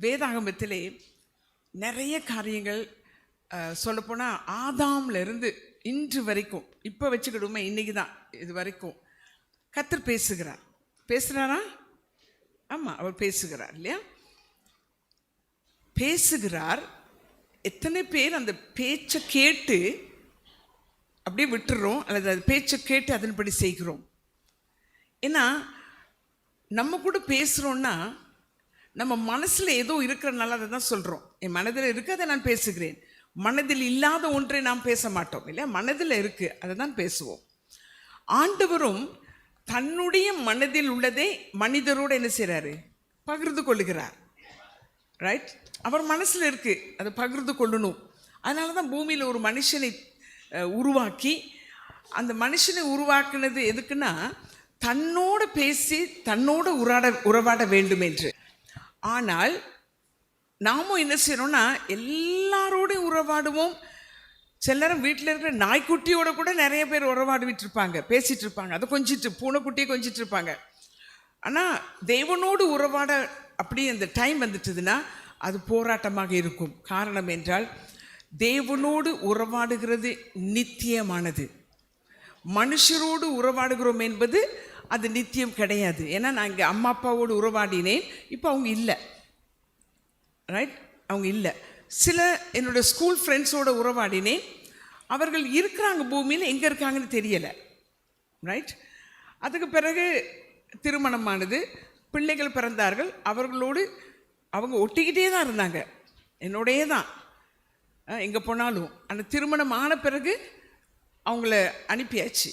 வேதாகமத்திலே நிறைய காரியங்கள் சொல்லப்போனால் ஆதாம்ல இருந்து இன்று வரைக்கும் இப்போ வச்சுக்கிடுமே இன்னைக்கு தான் இது வரைக்கும் கர்த்தர் பேசுகிறார். பேசுகிறாரா? ஆமாம், அவர் பேசுகிறார் இல்லையா? பேசுகிறார். எத்தனை பேர் அந்த பேச்சை கேட்டு அப்படியே விட்டுறோம், அல்லது அது பேச்சை கேட்டு அதன்படி செய்கிறோம்? ஏன்னா நம்ம கூட பேசுகிறோன்னா நம்ம மனசில் ஏதோ இருக்கிறனால அதை தான் சொல்கிறோம். என் மனதில் இருக்கு, அதை நான் பேசுகிறேன். மனதில் இல்லாத ஒன்றை நாம் பேச மாட்டோம் இல்லையா? மனதில் இருக்குது, அதை தான் பேசுவோம். ஆண்டவரும் தன்னுடைய மனதில் உள்ளதை மனிதரோடு என்ன செய்கிறாரு? பகிர்ந்து கொள்ளுகிறார். ரைட்? அவர் மனசில் இருக்குது, அதை பகிர்ந்து கொள்ளணும். அதனால தான் பூமியில் ஒரு மனுஷனை உருவாக்கி, அந்த மனுஷனை உருவாக்குனது எதுக்குன்னா தன்னோடு பேசி தன்னோடு உறவாட வேண்டும் என்று. ஆனால் நாமும் என்ன செய்யறோம்னா எல்லாரோடையும் உறவாடுவோம். சிலரும் வீட்டில் இருக்கிற நாய்க்குட்டியோட கூட நிறைய பேர் உறவாடிட்டு இருப்பாங்க, பேசிட்டு இருப்பாங்க, அதை கொஞ்சிட்டு பூனைக்குட்டியை கொஞ்சிட்டு இருப்பாங்க. ஆனால் தேவனோடு உறவாட அப்படி அந்த டைம் வந்துட்டுதுன்னா அது போராட்டமாக இருக்கும். காரணம் என்றால் தேவனோடு உறவாடுகிறது நித்தியமானது. மனுஷரோடு உறவாடுகிறோம் என்பது அது நித்தியம் கிடையாது. ஏன்னா நான் இங்கே அம்மா அப்பாவோடு உறவாடினேன், இப்போ அவங்க இல்லை. ரைட்? அவங்க இல்லை. சில என்னோட ஸ்கூல் ஃப்ரெண்ட்ஸோடு உறவாடினேன், அவர்கள் இருக்கிறாங்க பூமியில், எங்கே இருக்காங்கன்னு தெரியலை. ரைட்? அதுக்கு பிறகு திருமணமானது, பிள்ளைகள் பிறந்தார்கள், அவர்களோடு அவங்க ஒட்டிக்கிட்டே தான் இருந்தாங்க, என்னோடையே தான் எங்கே போனாலும். அந்த திருமணம் ஆன பிறகு அவங்கள அனுப்பியாச்சு.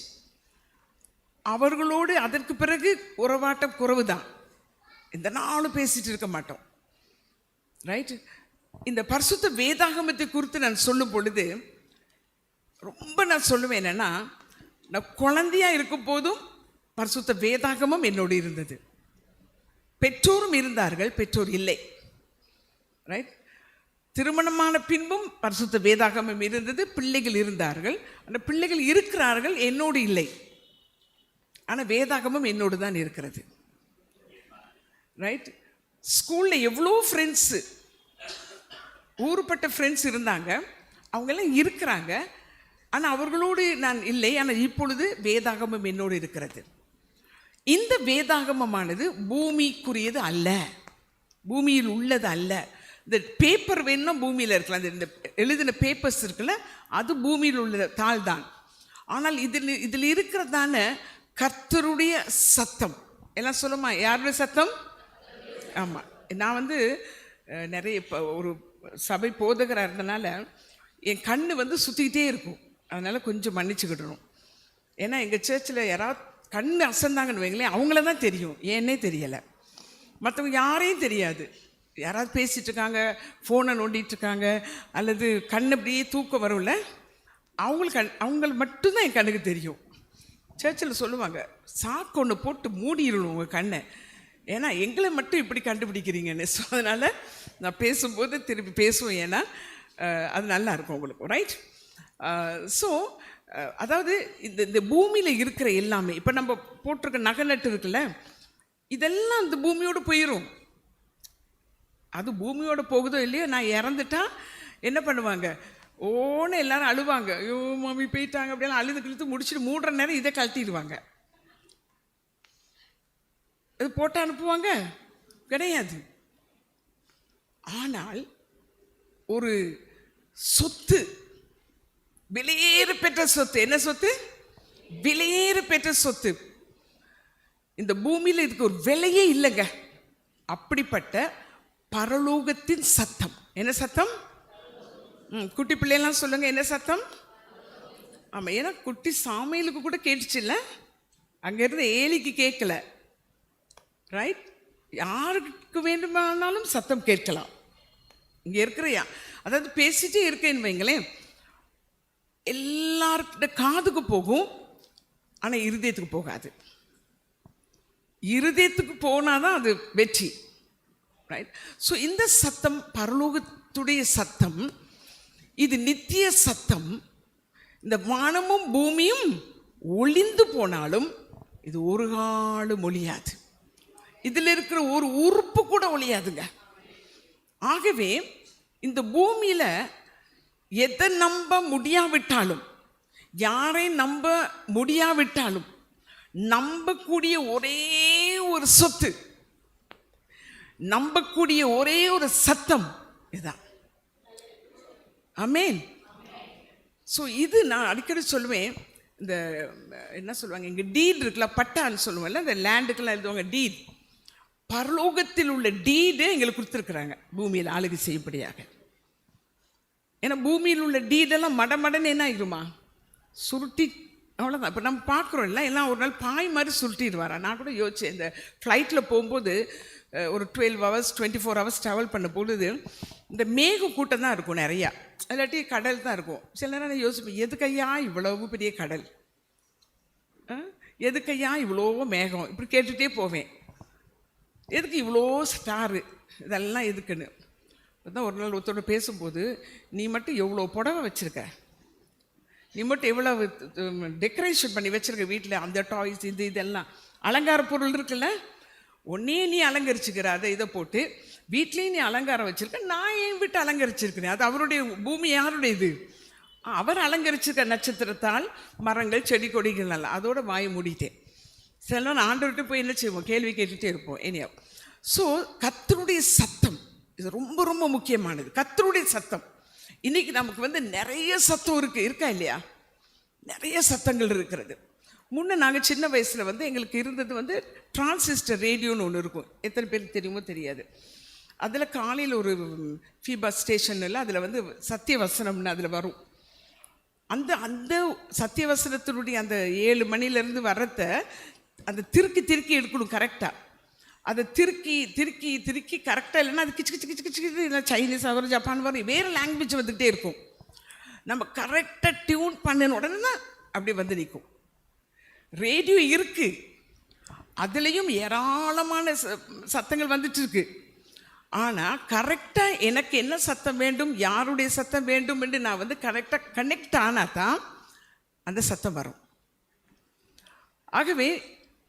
அவர்களோடு அதற்கு பிறகு உறவாட்டம் குறைவு தான், இந்த நாளும் பேசிகிட்டு இருக்க மாட்டோம். ரைட்? இந்த பரிசுத்த வேதாகமத்தை குறித்து நான் சொல்லும் பொழுது ரொம்ப நான் சொல்லுவேன் என்னென்னா, நான் குழந்தையாக இருக்கும் போதும் பரிசுத்த வேதாகமம் என்னோடு இருந்தது. பெற்றோரும் இருந்தார்கள், பெற்றோர் இல்லை. ரைட்? திருமணமான பின்பும் பரிசுத்த வேதாகமம் இருந்தது, பிள்ளைகள் இருந்தார்கள். அந்த பிள்ளைகள் இருக்கிறார்கள், என்னோடு இல்லை. ஆனால் வேதாகமம் என்னோடு தான் இருக்கிறது. ரைட்? ஸ்கூலில் எவ்வளோ ஃப்ரெண்ட்ஸு, ஊருப்பட்ட ஃப்ரெண்ட்ஸ் இருந்தாங்க, அவங்கெல்லாம் இருக்கிறாங்க. ஆனால் அவர்களோடு நான் இல்லை. ஆனால் இப்பொழுது வேதாகமம் என்னோடு இருக்கிறது. இந்த வேதாகமமானது பூமிக்குரியது அல்ல, பூமியில் உள்ளது அல்ல. இந்த பேப்பர் வேணும்னா பூமியில் இருக்கலாம், இந்த எழுதின பேப்பர்ஸ் இருக்குல்ல, அது பூமியில் உள்ள தாள் தான். ஆனால் இதில் இருக்கிறதான கர்த்தருடைய சத்தம் எல்லாம் சொல்லுமா? யாருடைய சத்தம்? ஆமாம். நான் நிறைய இப்போ ஒரு சபை போதகராக இருந்தனால என் கண் சுற்றிக்கிட்டே இருக்கும், அதனால் கொஞ்சம் மன்னிச்சுக்கிடணும். ஏன்னா எங்கள் சர்ச்சில் யாராவது கண் அசந்தாங்கன்னு வைங்களேன், அவங்கள தான் தெரியும், ஏன்னே தெரியலை. மற்றவங்க யாரையும் தெரியாது. யாராவது பேசிகிட்டு இருக்காங்க, ஃபோனை நோண்டிகிட்ருக்காங்க, அல்லது கண் அப்படியே தூக்கம் வரும்ல, அவங்களுக்கு மட்டும்தான் என் கண்ணுக்கு தெரியும். சர்ச்சில் சொல்லுவாங்க, சாக்கு ஒன்று போட்டு மூடிடணும் உங்கள் கண்ணை, ஏன்னா எங்களை மட்டும் இப்படி கண்டுபிடிக்கிறீங்கன்னு. ஸோ அதனால் நான் பேசும்போது திருப்பி பேசுவேன், ஏன்னா அது நல்லா இருக்கும் உங்களுக்கு. ரைட்? ஸோ அதாவது இந்த பூமியில் இருக்கிற எல்லாமே, இப்போ நம்ம போட்டிருக்க நகை நட்டு இருக்குல்ல, இதெல்லாம் இந்த பூமியோடு போயிடும். அது பூமியோடு போகுதோ இல்லையோ, நான் இறந்துட்டா என்ன பண்ணுவாங்க? ஓன்னு எல்லாரும் அழுவாங்க, ஐயோ மாமி போயிட்டாங்க அப்படியெல்லாம் அழுது கிழித்து முடிச்சுட்டு 3:30 நேரம் இதை கழட்டிடுவாங்க. அது போட்டு அனுப்புவாங்க? கிடையாது. ஆனால் ஒரு சொத்து, விலையேறு பெற்ற சொத்து. என்ன சொத்து? விலையேறு பெற்ற சொத்து. இந்த பூமியில் இதுக்கு ஒரு விலையே இல்லைங்க. அப்படிப்பட்ட பரலோகத்தின் சத்தம். என்ன சத்தம்? குட்டி பிள்ளைலாம் சொல்லுங்க, என்ன சத்தம்? ஆமாம், ஏன்னா குட்டி சாமியலுக்கு கூட கேட்டுச்சு இல்லை, அங்கேருந்து ஏலிக்கு கேட்கல. ரைட்? யாருக்கு வேண்டுமானாலும் சத்தம் கேட்கலாம். இங்கே இருக்கிறையா, அதாவது பேசிட்டே இருக்கேன்னு வைங்களேன், எல்லார்கிட்ட காதுக்கு போகும், ஆனால் இருதயத்துக்கு போகாது. இருதயத்துக்கு போனாதான் அது வெற்றி. ரைட்? ஸோ இந்த சத்தம் பரலோகத்துடைய சத்தம், இது நித்திய சத்தம். இந்த வானமும் பூமியும் ஒளிந்து போனாலும் இது ஒரு காலம் ஒழியாது. இதில் இருக்கிற ஒரு உறுப்பு கூட ஒழியாதுங்க. ஆகவே இந்த பூமியில் எதை நம்ப முடியாவிட்டாலும், யாரை நம்ப முடியாவிட்டாலும், நம்பக்கூடிய ஒரே ஒரு சொத்து, நம்பக்கூடிய ஒரே ஒரு சத்தம் இதுதான். ஆமென். ஸோ இது நான் அடிக்கடி சொல்லுவேன். இந்த என்ன சொல்லுவாங்க, இங்கே டீட் இருக்குல்ல, பட்டான்னு சொல்லுவோம்ல, இந்த லேண்டுக்கெல்லாம் எழுதுவாங்க டீட். பரலோகத்தில் உள்ள டீடு எங்களுக்கு கொடுத்துருக்குறாங்க பூமியில் ஆளுகை செய்யும்படியாக. ஏன்னா பூமியில் உள்ள டீடெல்லாம் மடமடன்னு என்ன ஆகிருமா, சுருட்டி, அவ்வளோதான். இப்போ நம்ம பார்க்குறோம் இல்லை, எல்லாம் ஒரு நாள் பாய் மாதிரி சுருட்டிடுவாரா. நான் கூட யோசிச்சேன், இந்த ஃப்ளைட்டில் போகும்போது ஒரு 12 hours 24 hours ட்ராவல் பண்ண பொழுது இந்த மேக கூட்டம் தான் இருக்கும் நிறையா, இல்லாட்டி கடல் தான் இருக்கும். சில நேரம் நான் யோசிப்பேன், எதுக்கையா இவ்வளவு பெரிய கடல், எதுக்கையா இவ்வளோ மேகம், இப்படி கேட்டுகிட்டே போவேன். எதுக்கு இவ்வளோ ஸ்டாரு, இதெல்லாம் எதுக்குன்னு. அதுதான் ஒரு நாள் ஒருத்தரோட பேசும்போது, நீ மட்டும் எவ்வளோ புடவை வச்சுருக்க, நீ மட்டும் எவ்வளோ டெக்கரேஷன் பண்ணி வச்சுருக்க வீட்டில், அந்த டாய்ஸ் இதெல்லாம் அலங்கார பொருள் இருக்குல்ல, ஒன்னே நீ அலங்கரிச்சுக்கிற, அதை இதை போட்டு வீட்லேயும் நீ அலங்காரம் வச்சுருக்க, நான் என் வீட்டை அலங்கரிச்சிருக்கிறேன். அது அவருடைய பூமி, யாருடைய இது, அவர் அலங்கரிச்சிருக்க நட்சத்திரத்தால், மரங்கள், செடி கொடிகள் எல்லாம். அதோட வாயை மூடிட்டேன். சில நாள் ஆண்டவர்கிட்ட போய் என்ன செய்வோம், கேள்வி கேட்டுகிட்டே இருப்போம். ஏனியா. ஸோ கர்த்தருடைய சத்தம் இது ரொம்ப ரொம்ப முக்கியமானது. கர்த்தருடைய சத்தம். இன்றைக்கி நமக்கு நிறைய சத்தம் இருக்கா இல்லையா, நிறைய சத்தங்கள் இருக்கிறது. முன்னே நாங்கள் சின்ன வயசில் எங்களுக்கு இருந்தது டிரான்சிஸ்டர் ரேடியோன்னு ஒன்று இருக்கும். எத்தனை பேருக்கு தெரியுமோ தெரியாது. அதில் காலையில் ஒரு ஃபீபா ஸ்டேஷனில் அதில் சத்தியவசனம்னு அதில் வரும். அந்த அந்த சத்தியவசனத்தினுடைய அந்த 7 மணிலேருந்து வர்றத அந்த திருக்கி எடுக்கணும் கரெக்டாக. அதை திருக்கி கரெக்டாக இல்லைன்னா அது கிச்சு கிச்சு கிச்சு கிச்சு, இல்லை சைனீஸ் வரும், ஜப்பான் வரும், வேறு லாங்குவேஜ் வந்துகிட்டே இருக்கும். நம்ம கரெக்டாக டியூன் பண்ணின உடனே தான் அப்படி நிற்கும். ரேடியோ இருக்குது, அதுலேயும் ஏராளமான சத்தங்கள் வந்துட்டு இருக்கு. ஆனால் கரெக்டாக எனக்கு என்ன சத்தம் வேண்டும், யாருடைய சத்தம் வேண்டும் என்று நான் கரெக்டாக கனெக்ட் ஆனால் தான் அந்த சத்தம் வரும். ஆகவே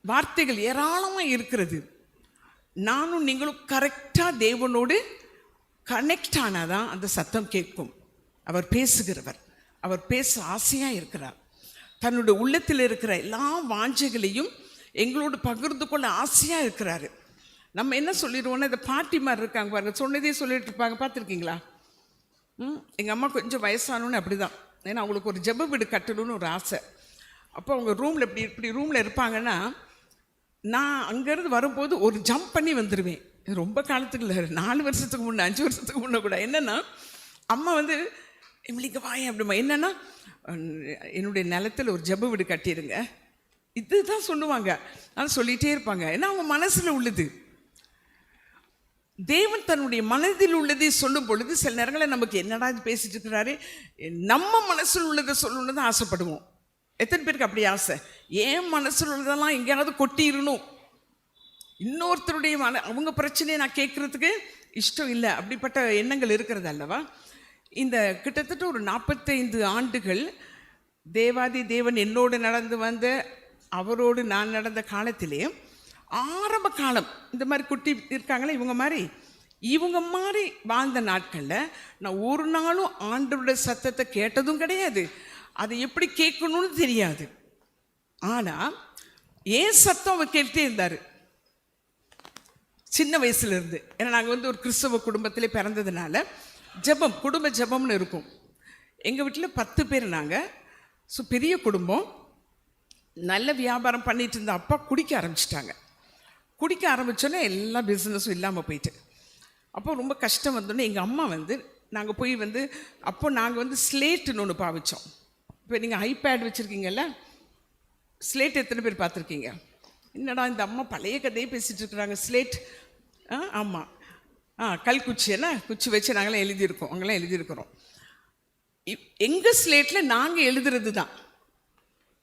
வார்த்தைகள் ஏராளமாக இருக்கிறது. நானும் நீங்களும் கரெக்டாக தேவனோடு கனெக்ட் ஆனால் தான் அந்த சத்தம் கேட்கும். அவர் பேசுகிறவர், அவர் பேச ஆசையாக இருக்கிறார். தன்னுடைய உள்ளத்தில் இருக்கிற எல்லா வாஞ்சைகளையும் எங்களோடு பகிர்ந்து கொள்ள ஆசையாக இருக்கிறாரு. நம்ம என்ன சொல்லிடுவோன்னா, இந்த பாட்டி மாதிரி இருக்காங்க பாருங்க, சொன்னதே சொல்லிட்டு இருப்பாங்க, பார்த்துருக்கீங்களா? எங்கள் அம்மா கொஞ்சம் வயசானோன்னு அப்படி தான். ஏன்னா அவங்களுக்கு ஒரு ஜெப வீடு கட்டணும்னு ஒரு ஆசை. அப்போ அவங்க ரூமில் இப்படி ரூமில் இருப்பாங்கன்னா, நான் அங்கேருந்து வரும்போது ஒரு ஜம்ப் பண்ணி வந்துடுவேன். ரொம்ப காலத்துக்கு இல்லை, 4 வருஷத்துக்கு முன்னே 5 வருஷத்துக்கு முன்னே கூட. என்னென்னா அம்மா இம்லிங்க வாயேன் அப்படிமா, என்னென்னா என்னுடைய நிலத்தில் ஒரு ஜெப வீடு கட்டிடுங்க, இதுதான் சொல்லுவாங்க. ஆனால் சொல்லிகிட்டே இருப்பாங்க. ஏன்னா அவங்க மனசில் உள்ளது. தேவன் தன்னுடைய மனதில் உள்ளதை சொல்லும் பொழுது சில நேரங்களில் நமக்கு என்னடா இது பேசிட்டு இருக்கிறாரு, நம்ம மனசில் உள்ளதை சொல்லணுன்னு தான் ஆசைப்படுவோம். எத்தனை பேருக்கு அப்படி ஆசை? ஏன் மனசில் உள்ளதெல்லாம் எங்கேயாவது கொட்டிடணும், இன்னொருத்தருடைய அவங்க பிரச்சனையை நான் கேட்குறதுக்கு இஷ்டம் இல்லை, அப்படிப்பட்ட எண்ணங்கள் இருக்கிறது அல்லவா? இந்த கிட்டத்தட்ட ஒரு 45 ஆண்டுகள் தேவாதி தேவன் என்னோடு நடந்து வந்த, அவரோடு நான் நடந்த காலத்திலே, ஆரம்ப காலம் இந்த மாதிரி குட்டி இருக்காங்களே இவங்க மாதிரி வாழ்ந்த நாட்களில் நான் ஒரு நாளும் ஆண்டவருடைய சத்தத்தை கேட்டதும் கிடையாது. அதை எப்படி கேட்கணும்னு தெரியாது. ஆனால் ஏன் சத்தம் அவர் கேட்டுட்டே இருந்தார் சின்ன வயசுலேருந்து. ஏன்னா நாங்கள் ஒரு கிறிஸ்தவ குடும்பத்திலே பிறந்ததுனால ஜெபம், குடும்ப ஜெபம்னு இருக்கும். எங்கள் வீட்டில் 10 பேர் நாங்கள். ஸோ பெரிய குடும்பம். நல்ல வியாபாரம் பண்ணிட்டு இருந்த அப்பா குடிக்க ஆரம்பிச்சிட்டாங்க. குடிக்க ஆரம்பித்தோன்னே எல்லா பிஸ்னஸும் இல்லாமல் போயிட்டு, அப்போ ரொம்ப கஷ்டம் வந்தோடனே எங்கள் அம்மா நாங்கள் போய் அப்போ நாங்கள் ஸ்லேட்டுன்னு ஒன்று பாவித்தோம். இப்போ நீங்கள் ஐபேட் வச்சுருக்கீங்கல்ல, ஸ்லேட் எத்தனை பேர் பார்த்துருக்கீங்க? என்னடா இந்த அம்மா பழைய கதையை பேசிகிட்டு இருக்கிறாங்க. ஸ்லேட், ஆமாம், கல்குச்சி, என்ன குச்சி வச்சு நாங்களாம் எழுதியிருக்கோம், அங்கெல்லாம் எழுதியிருக்கிறோம். எங்கள் ஸ்லேட்டில் நாங்கள் எழுதுறது தான்.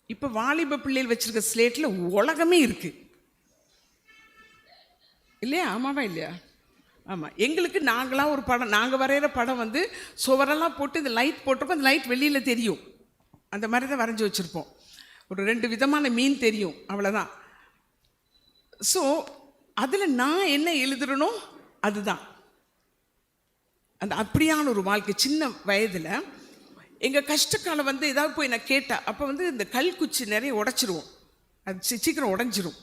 இப்போ வாலிப பிள்ளைகள் வச்சுருக்க ஸ்லேட்டில் உலகமே இருக்குது இல்லையா? ஆமாவா இல்லையா? ஆமாம். எங்களுக்கு நாங்களாம் ஒரு படம், நாங்கள் வரைகிற படம் சுவரெல்லாம் போட்டு இந்த லைட் போட்டிருப்போம், அந்த லைட் வெளியில் தெரியும், அந்த மாதிரி தான் வரைஞ்சி வச்சுருப்போம். ஒரு 2 விதமான மீன் தெரியும், அவ்வளோதான். ஸோ அதில் நான் என்ன எழுதுறனோ அதுதான். அந்த அப்படியான ஒரு வாழ்க்கை. சின்ன வயதில் எங்கள் கஷ்டக்காலம் வந்து ஏதாவது போய் நான் கேட்டேன். அப்போ வந்து இந்த கல்குச்சி நிறைய உடச்சிருவோம், அது சீக்கிரம் உடஞ்சிரும்.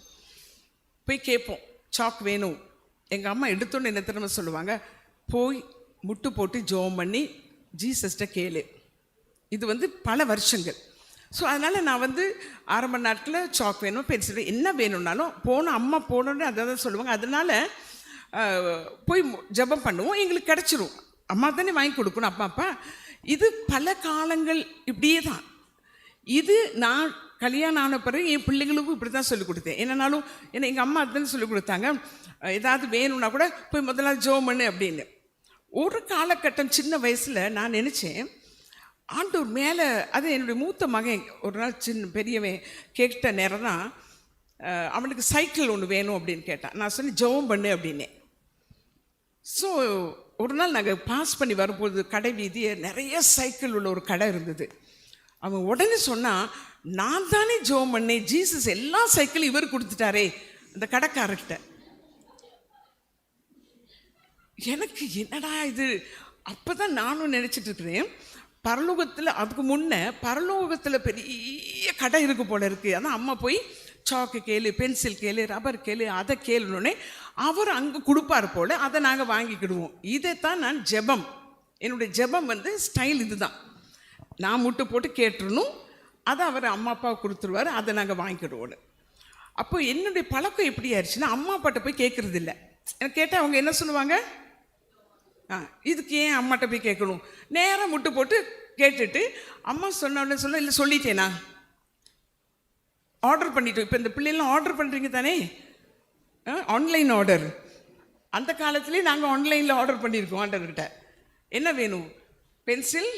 போய் கேட்போம், சாக் வேணும். எங்கள் அம்மா எடுத்தோன்னு என்ன திரும்ப சொல்லுவாங்க, போய் முட்டு போட்டு ஜோம் பண்ணி ஜீசஸ்ட்ட கேளு. இது வந்து பல வருஷங்கள். ஸோ அதனால் நான் வந்து ஆரம்ப நாட்களில் சாக் வேணும், பென்சில் என்ன வேணும்னாலும் அம்மா போனோன்னு அதை தான் சொல்லுவாங்க. அதனால் போய் ஜெபம் பண்ணுவோம், எங்களுக்கு கிடச்சிரும். அம்மா தானே வாங்கி கொடுக்கணும், அப்பா. இது பல காலங்கள் இப்படியே தான். இது நான் கல்யாணம் ஆன பிறகு என் பிள்ளைங்களுக்கும் இப்படி தான் சொல்லிக் கொடுத்தேன். என்னன்னாலும் எங்கள் அம்மா அதுன்னு சொல்லிக் கொடுத்தாங்க, ஏதாவது வேணும்னா கூட போய் முதல்ல ஜெபம் பண்ணு அப்படின்னு. ஒரு காலகட்டம் சின்ன வயசில் நான் நினச்சேன், ஆண்டவர் மேலே, அது என்னுடைய மூத்த மகன் ஒரு நாள் பெரியவன் கேட்ட நேரம் தான் அவனுக்கு சைக்கிள் ஒன்று வேணும் அப்படின்னு கேட்டான். நான் சொன்னேன் ஜெபம் பண்ணு அப்படின்னே. ஸோ ஒரு நாள் நாங்கள் பாஸ் பண்ணி வரும்போது கடை வீதியே நிறைய சைக்கிள் உள்ள ஒரு கடை இருந்தது. அவன் உடனே சொன்னான், நான் தானே ஜெபம் பண்ணேன், ஜீசஸ் எல்லா சைக்கிளும் இவர் கொடுத்துட்டாரே அந்த கடைக்காரர்கிட்ட. எனக்கு என்னடா இது. அப்போ தான் நானும் நினச்சிட்டு இருக்கிறேன், பரலோகத்தில் அதுக்கு முன்னே பரலோகத்தில் பெரிய கடை இருக்கு போல இருக்குது. அதான் அம்மா போய் சாக்கு கேளு, பென்சில் கேளு, ரப்பர் கேளு, அதை கேளுனோடனே அவர் அங்கே கொடுப்பார் போல், அதை நாங்கள் வாங்கிக்கிடுவோம். இதைத்தான் நான் ஜெபம், என்னுடைய ஜெபம் வந்து ஸ்டைல் இதுதான். நான் முட்டு போட்டு கேட்டுருணும், அதை அவர் அம்மா அப்பா கொடுத்துருவார், அதை நாங்கள் வாங்கிக்கிடுவோம். அப்போ என்னுடைய பழக்கம் எப்படி ஆயிடுச்சுன்னா, அம்மா அப்பாட்ட போய் கேட்குறது இல்லை. எனக்கு கேட்டால் அவங்க என்ன சொல்லுவாங்க, இதுக்கு ஏன் அம்மாட்ட போய் கேட்கணும், நேராக முட்டு போட்டு கேட்டுட்டு அம்மா சொன்ன சொல்ல, இல்லை சொல்லிட்டேனா, ஆர்டர் பண்ணிட்டோம். இப்போ இந்த பிள்ளைலாம் ஆர்டர் பண்ணுறீங்க தானே, ஆன்லைன் ஆர்டர். அந்த காலத்துலேயே நாங்கள் ஆன்லைனில் ஆர்டர் பண்ணியிருக்கோம். ஆண்டவர்கிட்ட என்ன வேணும், பென்சில்,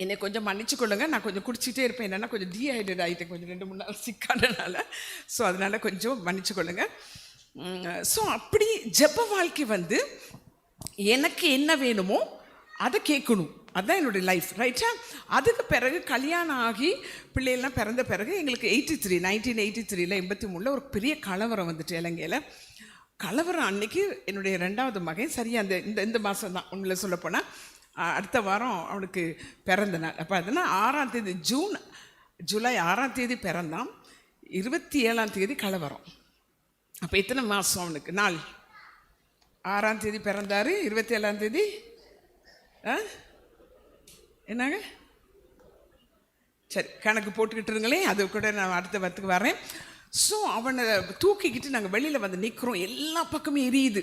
என்னை கொஞ்சம் மன்னிச்சு கொள்ளுங்க, நான் கொஞ்சம் குடிச்சிட்டே இருப்பேன், என்னென்னா கொஞ்சம் டீஹைட்ரேட் ஆகிட்டேன், கொஞ்சம் 2-3 நாள் சிக்கானனால. ஸோ அதனால் கொஞ்சம் மன்னிச்சு கொள்ளுங்க. ஸோ அப்படி ஜெப வாழ்க்கை வந்து எனக்கு என்ன வேணுமோ அதை கேட்கணும், அதுதான் என்னுடைய லைஃப், ரைட்டா. அதுக்கு பிறகு கல்யாணம் ஆகி பிள்ளைகள்லாம் பிறந்த பிறகு எங்களுக்கு 1983 83 ஒரு பெரிய கலவரம் வந்துட்டு இலங்கையில். கலவரம் அன்னைக்கு என்னுடைய 2வது மகன் சரியாக இந்த இந்த மாதம் தான் உண்மையில் சொல்லப்போனால், அடுத்த வாரம் அவனுக்கு பிறந்த நாள். அப்போ அதனால் 6ஆம் தேதி ஜூலை 6ஆம் தேதி பிறந்தான், 27ஆம் தேதி கலவரம். அப்போ எத்தனை மாதம் அவனுக்கு நாள், 6ஆம் தேதி பிறந்தார், 27ஆம் தேதி என்னங்க, சரி கணக்கு போட்டுக்கிட்டு அது கூட நான் அடுத்த வாரத்துக்கு வரேன். ஸோ அவனை தூக்கிக்கிட்டு நாங்கள் வெளியில் வந்து நிற்கிறோம், எல்லா பக்கமும் எரியுது,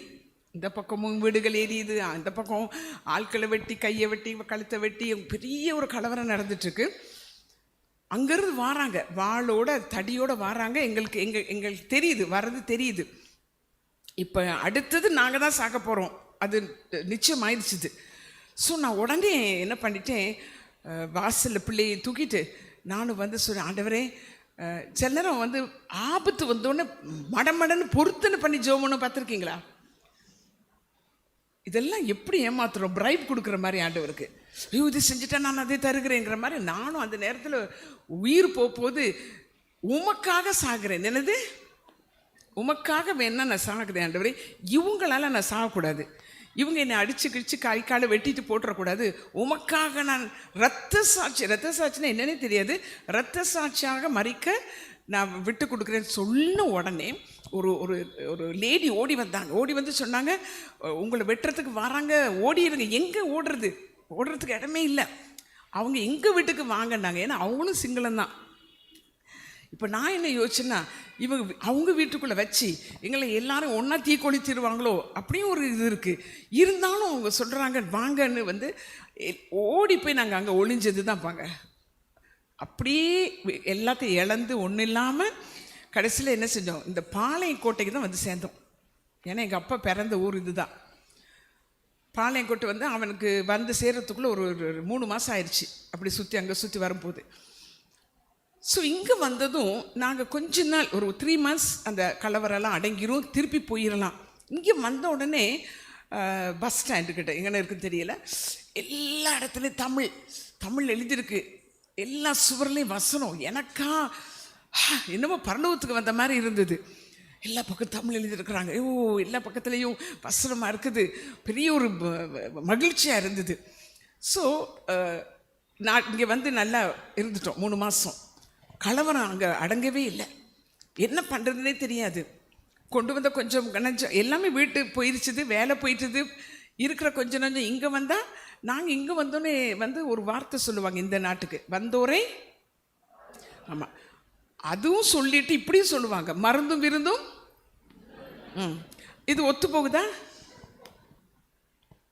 இந்த பக்கமும் வீடுகள் எரியுது, அந்த பக்கம் ஆட்களை வெட்டி, கையை வெட்டி, கழுத்தை வெட்டி, பெரிய ஒரு கலவரம் நடந்துட்டுருக்கு. அங்கேருந்து வராங்க, வாளோட தடியோடு வராங்க. எங்களுக்கு தெரியுது, வர்றது தெரியுது. இப்போ அடுத்தது நாங்கள் தான் சாக்க போகிறோம், அது நிச்சயம் ஆயிடுச்சுது. ஸோ நான் உடனே என்ன பண்ணிட்டேன், வாசலில் பிள்ளையை தூக்கிட்டு நானும் வந்து சொன்னேன், ஆண்டவரே, சில நேரம் வந்து ஆபத்து வந்தோடனே மடமடன்னு பொறுத்துன்னு பண்ணி ஜெபம்னு பார்த்துருக்கீங்களா? இதெல்லாம் எப்படி ஏமாத்துறோம், பிரைப் கொடுக்குற மாதிரி ஆண்டவருக்கு. ஐயோ இது செஞ்சுட்டா நான் அதை தருகிறேங்கிற மாதிரி. நானும் அந்த நேரத்தில் உயிர் போகும்போது உமக்காக சாகிறேன். என்னது, உமக்காக வேணா நான் சாகுறேன் ஆண்டவரே, இவங்களால நான் சாகக்கூடாது, இவங்க என்னை அடித்து கிழிச்சு கை காலை வெட்டிட்டு போட்டுறக்கூடாது, உமக்காக நான் ரத்த சாட்சினா என்னன்னே தெரியாது, ரத்த சாட்சியாக மறிக்க நான் விட்டு கொடுக்குறேன்னு சொன்ன உடனே ஒரு ஒரு ஒரு லேடி ஓடி வந்தாங்க. ஓடி வந்து சொன்னாங்க, உங்களை வெட்டுறதுக்கு வராங்க, ஓடிடுங்க. எங்கே ஓடுறதுக்கு இடமே இல்லை, அவங்க எங்கள் வீட்டுக்கு வாங்கினாங்க. ஏன்னா அவங்களும் சிங்களம்தான். இப்போ நான் என்ன யோசிச்சேன்னா, அவங்க வீட்டுக்குள்ளே வச்சு எங்களை எல்லாரும் ஒன்றா தீக்கொளுத்திடுவாங்களோ அப்படியும் ஒரு இது இருக்குது. இருந்தாலும் அவங்க சொல்கிறாங்க வாங்கன்னு வந்து ஓடி போய் நாங்கள் அங்கே ஒளிஞ்சது தான் பாங்க. அப்படியே எல்லாத்தையும் இழந்து ஒன்றும் இல்லாமல் கடைசியில் என்ன செஞ்சோம், இந்த பாளையங்கோட்டைக்கு தான் வந்து சேர்ந்தோம். ஏன்னா எங்கள் அப்பா பிறந்த ஊர் இது தான் பாளையங்கோட்டை. வந்து அவனுக்கு வந்து சேர்கிறதுக்குள்ளே ஒரு 3 மாதம் ஆயிடுச்சு, அப்படி அங்கே சுற்றி வரும்போது. ஸோ இங்கே வந்ததும் நாங்கள் கொஞ்ச நாள் ஒரு 3 months அந்த கலவரெல்லாம் அடங்கிரும், திருப்பி போயிடலாம். இங்கே வந்த உடனே பஸ் ஸ்டாண்டுக்கிட்ட எங்கே இருக்குன்னு தெரியல, எல்லா இடத்துலையும் தமிழ் எழுதியிருக்கு, எல்லா சுவர்லேயும் வசனம். எனக்கா என்னமோ பரலோகத்துக்கு வந்த மாதிரி இருந்தது. எல்லா பக்கம் தமிழ் எழுதியிருக்கிறாங்க. எல்லா பக்கத்துலேயும் வசனமாக இருக்குது. பெரிய ஒரு மகிழ்ச்சியாக இருந்தது. ஸோ நான் இங்கே வந்து நல்லா இருந்துட்டோம் 3 மாதம். கலவரம் அங்கே அடங்கவே இல்லை. என்ன பண்ணுறதுனே தெரியாது. கொண்டு வந்த கொஞ்சம் கணஞ்சம் எல்லாமே வீட்டு போயிடுச்சுது, வேலை போயிட்டுது. இருக்கிற கொஞ்சம் நஞ்சம் இங்கே வந்தால் நாங்கள் இங்கே வந்தோன்னே வந்து ஒரு வார்த்தை சொல்லுவாங்க, இந்த நாட்டுக்கு வந்தோரே. ஆமாம், அதுவும் சொல்லிட்டு இப்படியும் சொல்லுவாங்க, மருந்தும் விருந்தும். இது ஒத்து போகுதா?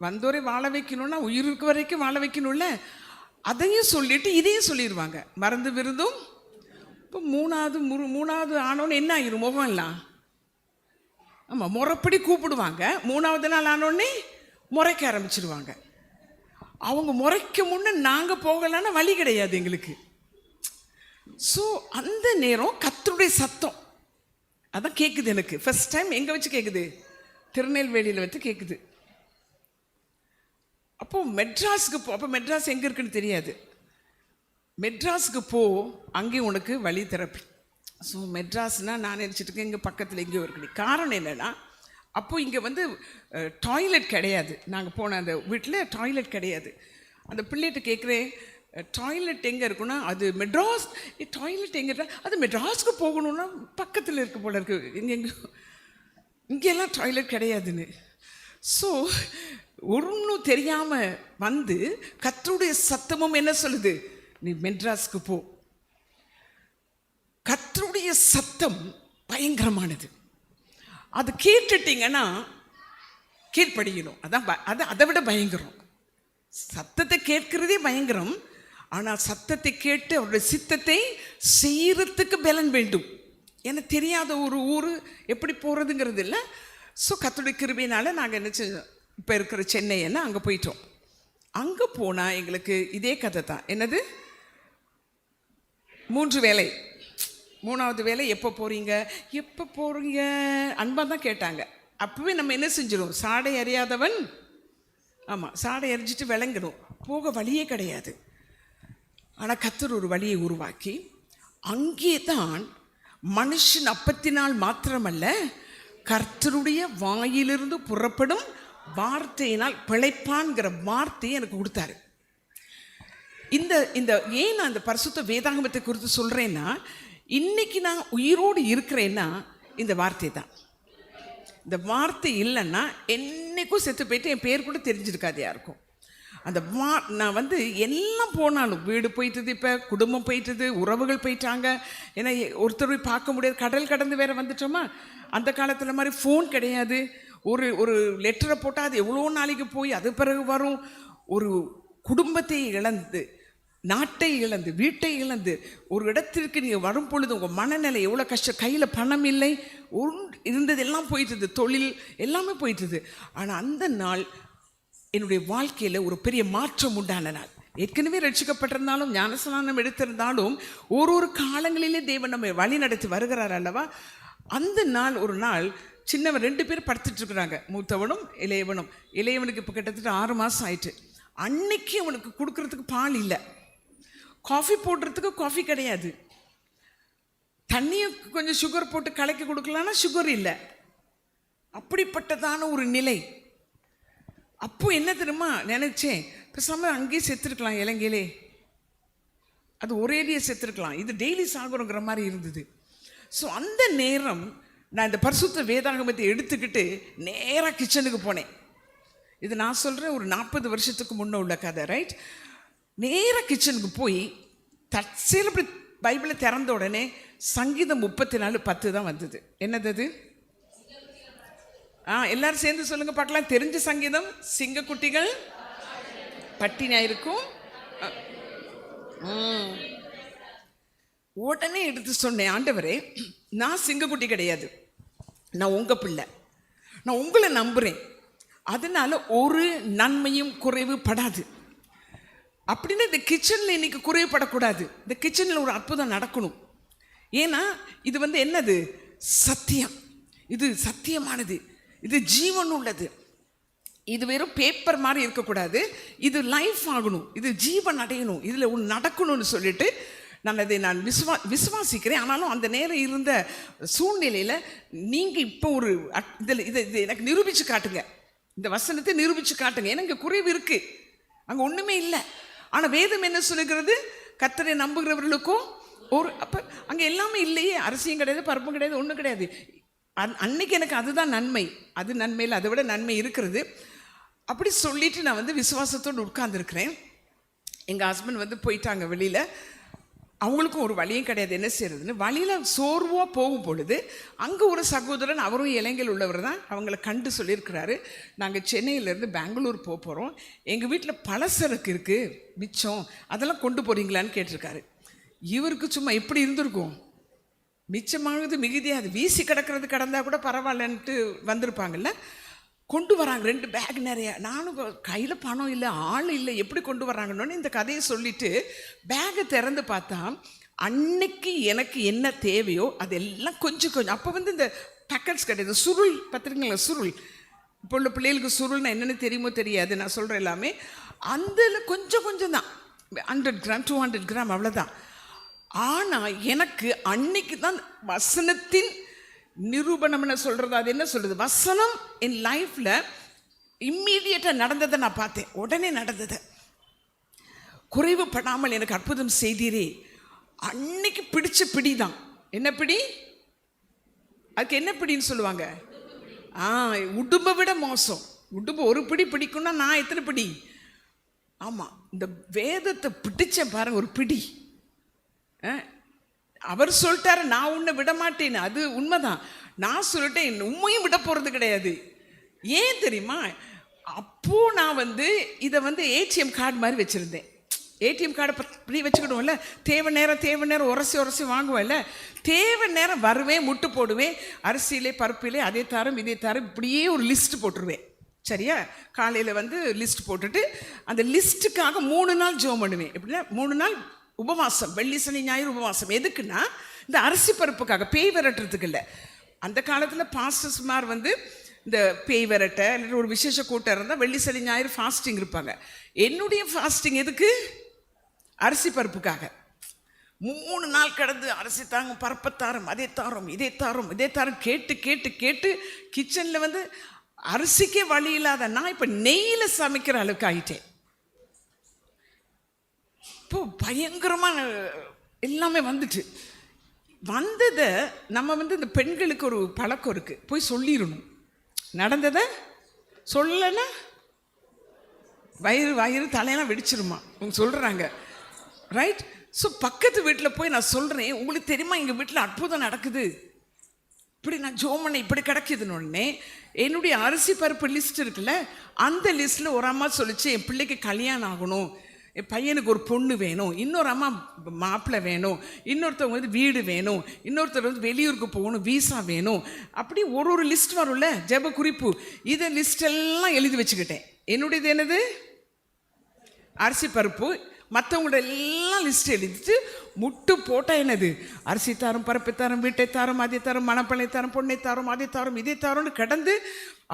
வந்தோரே வாழ வைக்கணும்னா உயிர் இருக்க வரைக்கும் வாழ வைக்கணும்ல, அதையும் சொல்லிட்டு இதையும் சொல்லிடுவாங்க, மருந்து விருந்தும். இப்போ மூணாவது ஆனோன்னு என்ன ஆயிரும் முகம் எல்லாம்? ஆமாம், முறைப்படி கூப்பிடுவாங்க. 3வது நாள் ஆனோடனே முறைக்க ஆரம்பிச்சிடுவாங்க. அவங்க முறைக்க முன்னே நாங்கள் போகலான்னா வழி கிடையாது எங்களுக்கு. ஸோ அந்த நேரம் கர்த்தருடைய சத்தம் அதான் கேட்குது எனக்கு. ஃபர்ஸ்ட் டைம் எங்கே வச்சு கேட்குது? திருநெல்வேலியில் வச்சு கேட்குது. அப்போது மெட்ராஸுக்கு அப்போ மெட்ராஸ் எங்கே இருக்குன்னு தெரியாது. மெட்ராஸுக்கு அங்கேயும் உனக்கு வழி திறப்பு. ஸோ மெட்ராஸ்னால் நான் நினச்சிட்டு இருக்கேன் இங்கே பக்கத்தில் எங்கேயோ இருக்குது. காரணம் என்னென்னா, அப்போது இங்கே வந்து டாய்லெட் கிடையாது. நாங்கள் போன அந்த வீட்டில் டாய்லெட் கிடையாது. அந்த பிள்ளைகிட்ட கேட்குறேன், டாய்லெட் எங்கே இருக்குன்னா, அது மெட்ராஸ். டாய்லெட் எங்கே? அது மெட்ராஸுக்கு போகணுன்னா பக்கத்தில் இருக்க போல இருக்குது, இங்கெல்லாம் டாய்லெட் கிடையாதுன்னு. ஸோ ஒன்றும் தெரியாமல் வந்து கர்த்தருடைய சத்தமும் என்ன சொல்லுது, நீ மெட்ராஸுக்கு போ. கர்த்தருடைய சத்தம் பயங்கரமானது. அது கேட்டுட்டீங்கன்னா கீழ்ப்படியணும். அதை விட பயங்கரம். சத்தத்தை கேட்கிறதே பயங்கரம். ஆனால் சத்தத்தை கேட்டு அவருடைய சித்தத்தை செய்யறதுக்கு பலன் வேண்டும். எனக்கு தெரியாத ஒரு ஊர் எப்படி போகிறதுங்கிறது இல்லை. ஸோ கர்த்தருடைய கிருபையினால நாங்கள் என்ன செஞ்சோம், இப்போ இருக்கிற சென்னைன்னா அங்கே போயிட்டோம். அங்கே போனால் எங்களுக்கு இதே கதை தான். என்னது, 3 வேலை. 3வது வேலை எப்போ போகிறீங்க அன்பாக தான் கேட்டாங்க. அப்போவே நம்ம என்ன செஞ்சிடும், சாடை அறியாதவன். ஆமாம், சாடை எரிஞ்சிட்டு விளங்கணும், போக வழியே கிடையாது. ஆனால் கர்த்தர் ஒரு வழியை உருவாக்கி அங்கே தான் மனுஷன் அப்பத்தினால் மாத்திரமல்ல கர்த்தருடைய வாயிலிருந்து புறப்படும் வார்த்தையினால் பிழைப்பான்கிற வார்த்தையை எனக்கு கொடுத்தாரு. இந்த ஏன் நான் அந்த பரிசுத்த வேதாகமத்தை குறித்து சொல்கிறேன்னா, இன்னைக்கு நான் உயிரோடு இருக்கிறேன்னா இந்த வார்த்தை தான். இந்த வார்த்தை இல்லைன்னா என்னைக்கும் செத்து போயிட்டு என் பேர் கூட தெரிஞ்சிருக்காது யாருக்கும். அந்த நான் வந்து எல்லாம் போனாலும், வீடு போயிட்டுது, இப்போ குடும்பம் போயிட்டுது, உறவுகள் போயிட்டாங்க. ஏன்னா ஒருத்தர் பார்க்க முடியாது, கடல் கடந்து வேற வந்துட்டோமா. அந்த காலத்தில் மாதிரி ஃபோன் கிடையாது. ஒரு லெட்டரை போட்டால் அது எவ்வளோ நாளைக்கு போய் அது பிறகு வரும். ஒரு குடும்பத்தை இழந்து, நாட்டை இழந்து, வீட்டை இழந்து ஒரு இடத்திற்கு நீங்கள் வரும் பொழுது உங்கள் மனநிலை எவ்வளோ கஷ்டம். கையில் பணம் இல்லை, இருந்தது எல்லாம் போயிட்டுது, தொழில் எல்லாமே போயிட்டுது. ஆனால் அந்த நாள் என்னுடைய வாழ்க்கையில் ஒரு பெரிய மாற்றம் உண்டான நாள். ஏற்கனவே ரட்சிக்கப்பட்டிருந்தாலும் ஞானஸ்நானம் எடுத்திருந்தாலும் ஒரு காலங்களிலே தேவன் நம்ம வழி நடத்தி வருகிறார் அல்லவா. அந்த நாள் ஒரு நாள் சின்னவன் 2 பேர் படுத்துட்டு இருக்கிறாங்க, மூத்தவனும் இளையவனும். இளையவனுக்கு இப்போ கிட்டத்தட்ட 6 மாதம் ஆயிட்டு. அன்னைக்கு அவனுக்கு கொடுக்கறதுக்கு பால் இல்லை, காஃபி போடுறதுக்கு காஃபி கிடையாது, தண்ணியை கொஞ்சம் சுகர் போட்டு கலக்கி கொடுக்கலான்னா சுகர் இல்லை. அப்படிப்பட்டதான ஒரு நிலை. அப்போ என்ன தெரியுமா நினைச்சேன், பேசாமல் அங்கேயே செத்துருக்கலாம், இலங்கையிலே அது ஒரேடியே செத்துருக்கலாம், இது டெய்லி சாகுறோங்கிற மாதிரி இருந்தது. ஸோ அந்த நேரம் நான் இந்த பரிசுத்த வேதாகமத்தை எடுத்துக்கிட்டு நேராக கிச்சனுக்கு போனேன். இது நான் சொல்கிறேன் ஒரு 40 வருஷத்துக்கு முன்னே உள்ள கதை, ரைட். நேராக கிச்சனுக்கு போய் தற்செயல் அப்படி பைபிளை திறந்த உடனே சங்கீதம் 34:10 தான் வந்தது. என்னது அது? எல்லாரும் சேர்ந்து சொல்லுங்க பார்க்கலாம். தெரிஞ்ச சங்கீதம். சிங்கக்குட்டிகள் பட்டினியா இருக்கும். உடனே எடுத்து சொன்னேன், ஆண்டவரே நான் சிங்கக்குட்டி கிடையாது, நான் உங்க பிள்ளை, நான் உங்களை நம்புறேன், அதனால ஒரு நன்மையும் குறைவு படாது. அப்படின்னு இந்த கிச்சனில் இன்னைக்கு குறைவுபடக்கூடாது. இந்த கிச்சனில் ஒரு அற்புதம் நடக்கணும். ஏன்னா இது வந்து என்னது, சத்தியம். இது சத்தியமானது, இது ஜீவன் உள்ளது. இது வெறும் பேப்பர் மாதிரி இருக்கக்கூடாது, இது லைஃப் ஆகணும், இது ஜீவன் அடையணும், இதில் ஒன்று நடக்கணும்னு சொல்லிட்டு நான் விசுவாசிக்கிறேன். ஆனாலும் அந்த நேரம் இருந்த சூழ்நிலையில் நீங்கள் இப்போ ஒரு இதை எனக்கு நிரூபித்து காட்டுங்க, இந்த வசனத்தை நிரூபித்து காட்டுங்க. ஏன்னா இங்கே குறைவு இருக்குது, அங்கே ஒன்றுமே இல்லை. ஆனால் வேதம் என்ன சொல்லுகிறது? கர்த்தரை நம்புகிறவர்களுக்கும் அப்போ அங்கே எல்லாமே இல்லையே, அரசியும் கிடையாது, பருப்பும் கிடையாது, ஒன்றும் கிடையாது. அன்னைக்கு எனக்கு அதுதான் நன்மை, அது நன்மையில் அதை விட நன்மை இருக்கிறது. அப்படி சொல்லிட்டு நான் விசுவாசத்தோடு உட்கார்ந்துருக்கிறேன். எங்கள் ஹஸ்பண்ட் போயிட்டாங்க வெளியில். அவங்களுக்கும் ஒரு வழியும் கிடையாது என்ன செய்யறதுன்னு. வழியில் சோர்வாக போகும் பொழுது அங்கே ஒரு சகோதரன், அவரும் இலங்கையில் உள்ளவர் தான், அவங்கள கண்டு சொல்லியிருக்கிறாரு, நாங்கள் சென்னையிலேருந்து பெங்களூர் போகிறோம், எங்கள் வீட்டில் பலசரக்கு இருக்குது மிச்சம், அதெல்லாம் கொண்டு போகிறீங்களான்னு கேட்டிருக்காரு. இவருக்கு சும்மா எப்படி இருந்திருக்கும், மிச்சமானது மிகுதியாக அது வீசி கிடக்கிறது கிடந்தா கூட பரவாயில்லன்ட்டு வந்திருப்பாங்கல்ல. கொண்டு வராங்க 2 பேக் நிறைய. நானும் கையில் பணம் இல்லை, ஆள் இல்லை, எப்படி கொண்டு வராங்கன்னு இந்த கதையை சொல்லிவிட்டு பேக்கை திறந்து பார்த்தா அன்னைக்கு எனக்கு என்ன தேவையோ அதெல்லாம் கொஞ்சம் கொஞ்சம். அப்போ இந்த பேக்கெட்ஸ் கிடையாது, சுருள் பார்த்துருக்கீங்களா, சுருள். இப்போ உள்ள பிள்ளைகளுக்கு சுருள்னா என்னென்னு தெரியுமோ தெரியாது, நான் சொல்கிறேன் எல்லாமே. அதில் கொஞ்சம் கொஞ்சம் தான், 100 கிராம் 200 கிராம் அவ்வளோதான். ஆனால் எனக்கு அன்னைக்கு தான் வசனத்தின் நிரூபணம்னு சொல்கிறது. அது என்ன சொல்கிறது, வசனம் என் லைஃப்பில் இம்மீடியட்டாக நடந்ததை நான் பார்த்தேன், உடனே நடந்ததை. குறைவுபடாமல் எனக்கு அற்புதம் செய்தீரே. அன்னைக்கு பிடிச்ச பிடி தான். என்ன பிடி? அதுக்கு என்ன பிடின்னு சொல்லுவாங்க? உடும்பை விட மோசம். உடும்பு ஒரு பிடி பிடிக்கும்னா நான் எத்தனை பிடி? ஆமாம், இந்த வேதத்தை பிடிச்சேன் பாருங்க, ஒரு பிடி. அவர் சொல்லிட்டாரு நான் உன்னை விட மாட்டேன்னு, அது உண்மைதான். நான் சொல்லிட்டேன் உண்மையும் விட போகிறது கிடையாது. ஏன் தெரியுமா? அப்போ நான் இதை ஏடிஎம் கார்டு மாதிரி வச்சுருந்தேன். ஏடிஎம் கார்டை இப்படி வச்சுக்கிடுவோம்ல, தேவை நேரம் உரசி வாங்குவேன்ல, தேவை நேரம் வருவேன், முட்டு போடுவேன், அரிசியிலே பருப்பிலே அதே தாரம் இதே தாரம், இப்படியே ஒரு லிஸ்ட்டு போட்டுருவேன். சரியா? காலையில் லிஸ்ட் போட்டுட்டு அந்த லிஸ்ட்டுக்காக 3 நாள் ஜெபம் பண்ணுவேன். எப்படின்னா 3 நாள் உபவாசம், வெள்ளி சனி ஞாயிறு உபவாசம். எதுக்குன்னா இந்த அரிசி பருப்புக்காக, பேய் விரட்டுறதுக்கு இல்லை. அந்த காலத்தில் பாஸ்டர்ஸ்மார் இந்த பேய் விரட்ட இல்லை ஒரு விசேஷ கூட்டம் இருந்தால் வெள்ளி சனி ஞாயிறு ஃபாஸ்டிங் இருப்பாங்க. என்னுடைய ஃபாஸ்டிங் எதுக்கு? அரிசி பருப்புக்காக. 3 நாள் கடந்து அரிசி தாங்க, பருப்பத்தாரம், அதே தாரம் இதே தாரம் கேட்டு கேட்டு கேட்டு கிச்சனில் அரிசிக்கே வழி இல்லாத நான் இப்போ நெய்யில் சமைக்கிற அளவுக்கு ஆகிட்டேன். இப்போ பயங்கரமாக எல்லாமே வந்ததை நம்ம இந்த பெண்களுக்கு ஒரு பழக்கம் இருக்குது, போய் சொல்லிடணும். நடந்ததை சொல்லலைன்னா வயிறு தலையெல்லாம் வெடிச்சிருமா, அவங்க சொல்கிறாங்க, ரைட்? ஸோ பக்கத்து வீட்டில் போய் நான் சொல்கிறேன், உங்களுக்கு தெரியுமா எங்கள் வீட்டில் அற்புதம் நடக்குது, இப்படி நான் ஜோமனை இப்படி கிடைக்குதுன்னு. உடனே என்னுடைய அரிசி பருப்பு லிஸ்ட் இருக்குல்ல, அந்த லிஸ்ட்டில் ஒரு அம்மா சொல்லிச்சு, என் பிள்ளைக்கு கல்யாணம் ஆகணும், என் பையனுக்கு ஒரு பொண்ணு வேணும், இன்னொரு அம்மா மாப்பிள்ளை வேணும், இன்னொருத்தவங்க வீடு வேணும், இன்னொருத்தர் வெளியூருக்கு போகணும், வீசா வேணும், அப்படி ஒரு லிஸ்ட் வரும்ல, ஜெப குறிப்பு. இதை லிஸ்டெல்லாம் எழுதி வச்சுக்கிட்டேன். என்னுடையது என்னது? அரிசி பருப்பு. மற்றவங்களோட எல்லாம் லிஸ்ட் எழுதிட்டு முட்டு போட்டால் என்னது? அரிசி தாரம், பருப்பை தாரம், வீட்டை தாரம், அதே தாரம், மணப்பழை தாரம், பொண்ணை தாரம், அதே தாரம் இதே தாரம்னு கடந்து